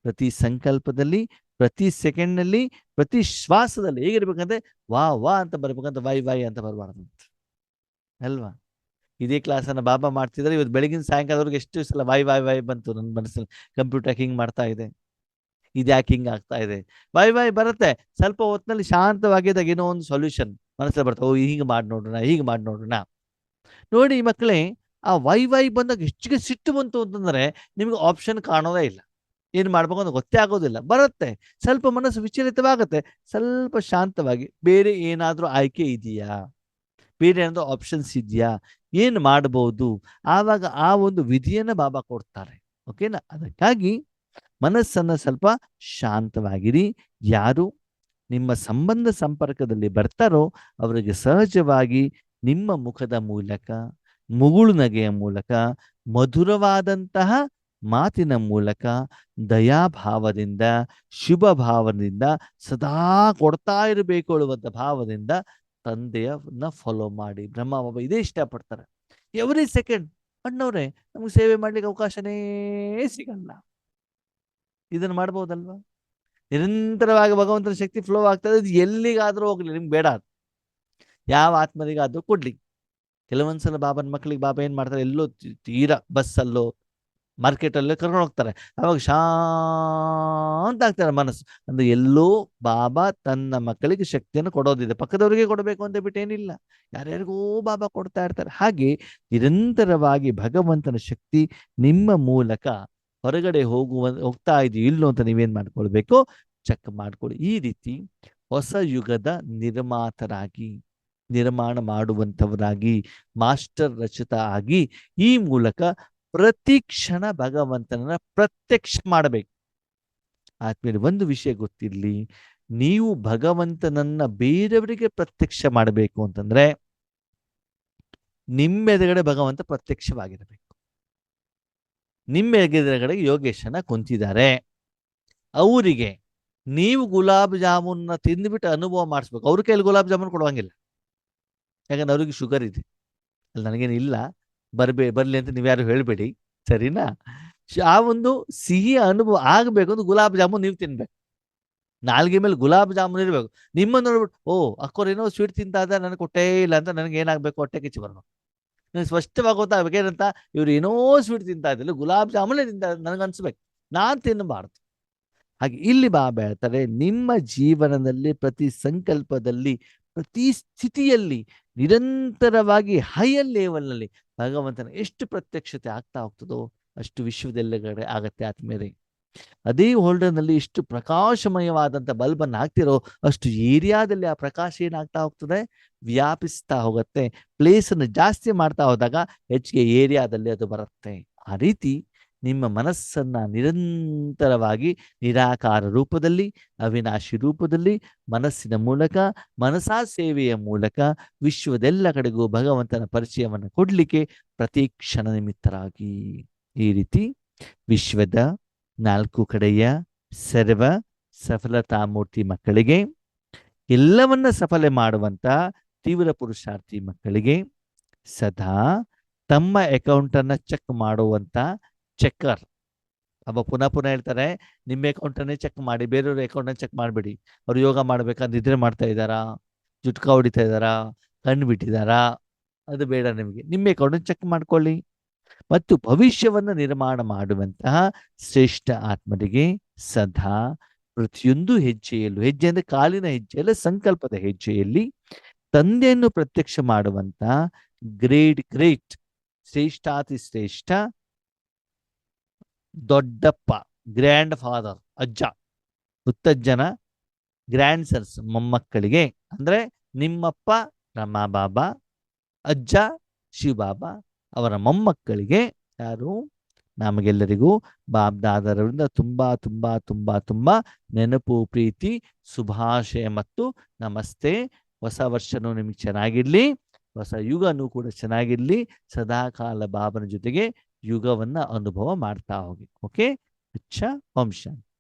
ಪ್ರತಿ ಸಂಕಲ್ಪದಲ್ಲಿ, ಪ್ರತಿ ಸೆಕೆಂಡ್ನಲ್ಲಿ, ಪ್ರತಿ ಶ್ವಾಸದಲ್ಲಿ ಹೇಗಿರ್ಬೇಕಂದ್ರೆ ವಾ ವಾ ಅಂತ ಬರ್ಬೇಕಂತ, ವೈ ವೈ ಅಂತ ಬರಬಾರ್ದಂತ ಅಲ್ವಾ. ಇದೇ ಕ್ಲಾಸನ್ನು ಬಾಬಾ ಮಾಡ್ತಿದ್ದಾರೆ. ಇವತ್ತು ಬೆಳಗಿನ ಸಾಯಂಕಾಲದವರೆಗೆ ಎಷ್ಟು ಸಲ ವೈ ವೈ ವೈ ಬಂತು ನನ್ನ ಮನಸ್ಸಲ್ಲಿ. ಕಂಪ್ಯೂಟರ್ ಹಿಂಗೆ ಮಾಡ್ತಾ ಇದೆ, ಇದ್ಯಾಕೆ ಹಿಂಗೆ ಆಗ್ತಾ ಇದೆ, ವೈ ವೈ ಬರುತ್ತೆ. ಸ್ವಲ್ಪ ಹೊತ್ತಿನಲ್ಲಿ ಶಾಂತವಾಗಿದ್ದಾಗ ಏನೋ ಒಂದು ಸೊಲ್ಯೂಷನ್ ಮನಸ್ಸಲ್ಲಿ ಬರ್ತವೆ. ಓ ಹೀಗೆ ಮಾಡಿ ನೋಡೋಣ, ಹೀಗೆ ಮಾಡಿ ನೋಡೋಣ. ನೋಡಿ ಮಕ್ಕಳೇ, ಆ ವೈ ವೈ ಬಂದಾಗ ಹೆಚ್ಚಿಗೆ ಸಿಟ್ಟು ಬಂತು ಅಂತಂದರೆ ನಿಮಗೆ ಆಪ್ಷನ್ ಕಾಣೋದೇ ಇಲ್ಲ. ಏನು ಮಾಡ್ಬೇಕು ಅಂತ ಗೊತ್ತೇ ಆಗೋದಿಲ್ಲ. ಬರುತ್ತೆ, ಸ್ವಲ್ಪ ಮನಸ್ಸು ವಿಚಲಿತವಾಗುತ್ತೆ. ಸ್ವಲ್ಪ ಶಾಂತವಾಗಿ ಬೇರೆ ಏನಾದರೂ ಆಯ್ಕೆ ಇದೆಯಾ, ಬೇರೆ ಏನಾದರೂ ಆಪ್ಷನ್ಸ್ ಇದೆಯಾ, ಏನು ಮಾಡ್ಬೋದು, ಆವಾಗ ಆ ಒಂದು ವಿಧಿಯನ್ನು ಬಾಬಾ ಕೊಡ್ತಾರೆ. ಓಕೆನಾ. ಅದಕ್ಕಾಗಿ ಮನಸ್ಸನ್ನು ಸ್ವಲ್ಪ ಶಾಂತವಾಗಿರಿ. ಯಾರು ನಿಮ್ಮ ಸಂಬಂಧ ಸಂಪರ್ಕದಲ್ಲಿ ಬರ್ತಾರೋ ಅವರಿಗೆ ಸಹಜವಾಗಿ ನಿಮ್ಮ ಮುಖದ ಮೂಲಕ, ಮುಗುಳು ನಗೆಯ ಮೂಲಕ, ಮಧುರವಾದಂತಹ ಮಾತಿನ ಮೂಲಕ, ದಯಾಭಾವದಿಂದ, ಶುಭ ಭಾವದಿಂದ, ಸದಾ ಕೊಡ್ತಾ ಇರಬೇಕು ಹೇಳುವಂಥ ಭಾವದಿಂದ ತಂದೆಯನ್ನ ಫಾಲೋ ಮಾಡಿ. ಬ್ರಹ್ಮ ಬಾಬಾ ಇದೇ ಇಷ್ಟಪಡ್ತಾರೆ. ಎವ್ರಿ ಸೆಕೆಂಡ್ ಅಣ್ಣವ್ರೆ ನಮ್ಗೆ ಸೇವೆ ಮಾಡ್ಲಿಕ್ಕೆ ಅವಕಾಶನೇ ಸಿಗಲ್ಲ. ಇದನ್ನು ಮಾಡ್ಬೋದಲ್ವಾ? ನಿರಂತರವಾಗಿ ಭಗವಂತನ ಶಕ್ತಿ ಫ್ಲೋ ಆಗ್ತದೆ. ಇದು ಎಲ್ಲಿಗಾದರೂ ಹೋಗ್ಲಿ, ನಿಮ್ಗೆ ಬೇಡ ಅದು ಯಾವ ಆತ್ಮರಿಗಾದ್ರೂ ಕೊಡ್ಲಿ. ಕೆಲವೊಂದ್ಸಲ ಬಾಬನ ಮಕ್ಕಳಿಗೆ ಬಾಬಾ ಏನ್ ಮಾಡ್ತಾರೆ, ಎಲ್ಲೋ ತೀರಾ ಬಸ್ಸಲ್ಲೋ ಮಾರ್ಕೆಟಲ್ಲೋ ಕರ್ಕೊಂಡು ಹೋಗ್ತಾರೆ. ಅವಾಗ ಶಾಂತ ಆಗ್ತಾರೆ ಮನಸ್ಸು. ಅಂದ್ರೆ ಎಲ್ಲೋ ಬಾಬಾ ತನ್ನ ಮಕ್ಕಳಿಗೆ ಶಕ್ತಿಯನ್ನು ಕೊಡೋದಿದೆ. ಪಕ್ಕದವರಿಗೆ ಕೊಡಬೇಕು ಅಂತ ಬಿಟ್ಟು ಏನಿಲ್ಲ, ಯಾರ್ಯಾರಿಗೋ ಬಾಬಾ ಕೊಡ್ತಾ ಇರ್ತಾರೆ. ಹಾಗೆ ನಿರಂತರವಾಗಿ ಭಗವಂತನ ಶಕ್ತಿ ನಿಮ್ಮ ಮೂಲಕ ಹೊರಗಡೆ ಹೋಗ್ತಾ ಇದೆಯೋ ಇಲ್ಲೋ ಅಂತ ನೀವೇನ್ ಮಾಡ್ಕೊಳ್ಬೇಕು, ಚೆಕ್ ಮಾಡ್ಕೊಳ್ಳಿ. ಈ ರೀತಿ ಹೊಸ ಯುಗದ ನಿರ್ಮಾತರಾಗಿ, ನಿರ್ಮಾಣ ಮಾಡುವಂಥವರಾಗಿ, ಮಾಸ್ಟರ್ ರಚಿತ ಆಗಿ, ಈ ಮೂಲಕ ಪ್ರತಿ ಕ್ಷಣ ಭಗವಂತನನ್ನ ಪ್ರತ್ಯಕ್ಷ ಮಾಡಬೇಕು. ಆದ್ಮೇಲೆ ಒಂದು ವಿಷಯ ಗೊತ್ತಿರಲಿ, ನೀವು ಭಗವಂತನನ್ನ ಬೇರೆಯವರಿಗೆ ಪ್ರತ್ಯಕ್ಷ ಮಾಡಬೇಕು ಅಂತಂದ್ರೆ ನಿಮ್ಮೆದುರುಗಡೆ ಭಗವಂತ ಪ್ರತ್ಯಕ್ಷವಾಗಿರಬೇಕು. ನಿಮ್ಮ ಎದುರುಗಡೆ ಯೋಗೇಶನ ಕುಂತಿದ್ದಾರೆ, ಅವರಿಗೆ ನೀವು ಗುಲಾಬ್ ಜಾಮೂನ್ನ ತಿಂದುಬಿಟ್ಟು ಅನುಭವ ಮಾಡಿಸ್ಬೇಕು. ಅವ್ರ ಕೈಯಲ್ಲಿ ಗುಲಾಬ್ ಜಾಮೂನ್ ಕೊಡುವಂಗಿಲ್ಲ, ಯಾಕಂದ್ರೆ ಅವ್ರಿಗೆ ಶುಗರ್ ಇದೆ. ಅಲ್ಲಿ ನನಗೇನು ಇಲ್ಲ, ಬರಲಿ ಅಂತ ನೀವ್ಯಾರು ಹೇಳಬೇಡಿ, ಸರಿನಾ. ಆ ಒಂದು ಸಿಹಿ ಅನುಭವ ಆಗಬೇಕು ಅಂದ್ರೆ ಗುಲಾಬ್ ಜಾಮೂನ್ ನೀವು ತಿನ್ಬೇಕು. ನಾಲ್ಗೆ ಮೇಲೆ ಗುಲಾಬ್ ಜಾಮೂನ್ ಇರಬೇಕು. ನಿಮ್ಮನ್ನು ನೋಡ್ಬಿಟ್ಟು ಓ ಅಕ್ಕೋರ್ ಏನೋ ಸ್ವೀಟ್ ತಿಂತಾ ಇದ್ದಾರೆ, ನನಗೆ ಕೊಟ್ಟೇ ಇಲ್ಲ ಅಂತ ನನಗೆ ಏನಾಗಬೇಕು, ಹೊಟ್ಟೆ ಕಿಚ್ಚು ಬರ್ಬೇಕು. ನನಗೆ ಸ್ಪಷ್ಟವಾಗಿ ಗೊತ್ತಾಗಬೇಕು ಏನಂತ, ಇವ್ರು ಏನೋ ಸ್ವೀಟ್ ತಿಂತಾ ಇದ್ದಿಲ್ಲ, ಗುಲಾಬ್ ಜಾಮೂನೇ ತಿಂತಾ ಇದ್ದಾರೆ ನನಗೆ ಅನ್ಸ್ಬೇಕು, ನಾನು ತಿನ್ನಬಾರ್ದು. ಹಾಗೆ ಇಲ್ಲಿ ಬಾಬಾ ಹೇಳ್ತಾರೆ, ನಿಮ್ಮ ಜೀವನದಲ್ಲಿ ಪ್ರತಿ ಸಂಕಲ್ಪದಲ್ಲಿ, ಪ್ರತಿ ಸ್ಥಿತಿಯಲ್ಲಿ ನಿರಂತರವಾಗಿ ಹೈಯರ್ ಲೆವೆಲ್ನಲ್ಲಿ ಭಗವಂತನ ಎಷ್ಟು ಪ್ರತ್ಯಕ್ಷತೆ ಆಗ್ತಾ ಹೋಗ್ತದೋ ಅಷ್ಟು ವಿಶ್ವದೆಲ್ಲಗಡೆ ಆಗತ್ತೆ ಆದ್ಮೇಲೆ. ಅದೇ ಹೋಲ್ಡರ್ನಲ್ಲಿ ಎಷ್ಟು ಪ್ರಕಾಶಮಯವಾದಂಥ ಬಲ್ಬನ್ನು ಹಾಕ್ತಿರೋ ಅಷ್ಟು ಏರಿಯಾದಲ್ಲಿ ಆ ಪ್ರಕಾಶ ಏನಾಗ್ತಾ ಹೋಗ್ತದೆ, ವ್ಯಾಪಿಸ್ತಾ ಹೋಗುತ್ತೆ. ಪ್ಲೇಸನ್ನು ಜಾಸ್ತಿ ಮಾಡ್ತಾ ಹೋದಾಗ ಹೆಚ್ಚಿಗೆ ಏರಿಯಾದಲ್ಲಿ ಅದು ಬರುತ್ತೆ. ಆ ರೀತಿ ನಿಮ್ಮ ಮನಸ್ಸನ್ನು ನಿರಂತರವಾಗಿ ನಿರಾಕಾರ ರೂಪದಲ್ಲಿ, ಅವಿನಾಶಿ ರೂಪದಲ್ಲಿ, ಮನಸ್ಸಿನ ಮೂಲಕ, ಮನಸಾ ಸೇವೆಯ ಮೂಲಕ ವಿಶ್ವದೆಲ್ಲ ಕಡೆಗೂ ಭಗವಂತನ ಪರಿಚಯವನ್ನು ಕೊಡಲಿಕ್ಕೆ ಪ್ರತಿ ಕ್ಷಣ ನಿಮಿತ್ತರಾಗಿ. ಈ ರೀತಿ ವಿಶ್ವದ 4 ಕಡೆಯ ಸರ್ವ ಸಫಲತಾ ಮೂರ್ತಿ ಮಕ್ಕಳಿಗೆ, ಎಲ್ಲವನ್ನ ಸಫಲ ಮಾಡುವಂತ ತೀವ್ರ ಪುರುಷಾರ್ಥಿ ಮಕ್ಕಳಿಗೆ, ಸದಾ ತಮ್ಮ ಅಕೌಂಟನ್ನು ಚೆಕ್ ಮಾಡುವಂತ ಚೆಕ್ಕರ್ ಅವ ಪುನಃ ಪುನಃ ಹೇಳ್ತಾರೆ, ನಿಮ್ಮ ಅಕೌಂಟನ್ನೇ ಚೆಕ್ ಮಾಡಿ, ಬೇರೆಯವ್ರ ಅಕೌಂಟನ್ನು ಚೆಕ್ ಮಾಡಬೇಡಿ. ಅವ್ರು ಯೋಗ ಮಾಡ್ಬೇಕಾದ್ರೆ ನಿದ್ರೆ ಮಾಡ್ತಾ ಇದ್ದಾರಾ, ಜುಟ್ಕ ಹೊಡಿತಾ ಇದ್ದಾರಾ, ಕಣ್ಣು ಬಿಟ್ಟಿದ್ದಾರಾ, ಅದು ಬೇಡ ನಿಮಗೆ. ನಿಮ್ಮ ಅಕೌಂಟನ್ನು ಚೆಕ್ ಮಾಡ್ಕೊಳ್ಳಿ. ಮತ್ತು ಭವಿಷ್ಯವನ್ನು ನಿರ್ಮಾಣ ಮಾಡುವಂತಹ ಶ್ರೇಷ್ಠ ಆತ್ಮರಿಗೆ ಸದಾ ಪ್ರತಿಯೊಂದು ಹೆಜ್ಜೆಯಲ್ಲೂ, ಹೆಜ್ಜೆ ಅಂದರೆ ಕಾಲಿನ ಹೆಜ್ಜೆಯಲ್ಲ, ಸಂಕಲ್ಪದ ಹೆಜ್ಜೆಯಲ್ಲಿ ತಂದೆಯನ್ನು ಪ್ರತ್ಯಕ್ಷ ಮಾಡುವಂತಹ ಗ್ರೇಟ್ ಶ್ರೇಷ್ಠಾತಿ ಶ್ರೇಷ್ಠ ದೊಡ್ಡಪ್ಪ, ಗ್ರ್ಯಾಂಡ್ ಫಾದರ್, ಅಜ್ಜ, ಮುತ್ತಜ್ಜನ ಗ್ರ್ಯಾಂಡ್ ಸನ್ಸ್, ಮೊಮ್ಮಕ್ಕಳಿಗೆ ಅಂದ್ರೆ ನಿಮ್ಮಪ್ಪ ರಮಾಬಾಬಾ, ಅಜ್ಜ ಶಿವಬಾಬಾ ಅವರ ಮೊಮ್ಮಕ್ಕಳಿಗೆ, ಯಾರು ನಮಗೆಲ್ಲರಿಗೂ ಬಾಬ್ದಾದರವರಿಂದ ತುಂಬಾ ತುಂಬಾ ತುಂಬಾ ತುಂಬಾ ನೆನಪು, ಪ್ರೀತಿ, ಶುಭಾಶಯ ಮತ್ತು ನಮಸ್ತೆ. ಹೊಸ ವರ್ಷನೂ ನಿಮಗೆ ಚೆನ್ನಾಗಿರ್ಲಿ, ಹೊಸ ಯುಗನೂ ಕೂಡ ಚೆನ್ನಾಗಿರ್ಲಿ. ಸದಾಕಾಲ ಬಾಬನ ಜೊತೆಗೆ ಯುಗವನ್ನ ಅನುಭವ ಮಾಡ್ತಾ ಹೋಗಿ. ಓಕೆ, ಅಚ್ಚ, ಓಂ ಶಾಂತಿ.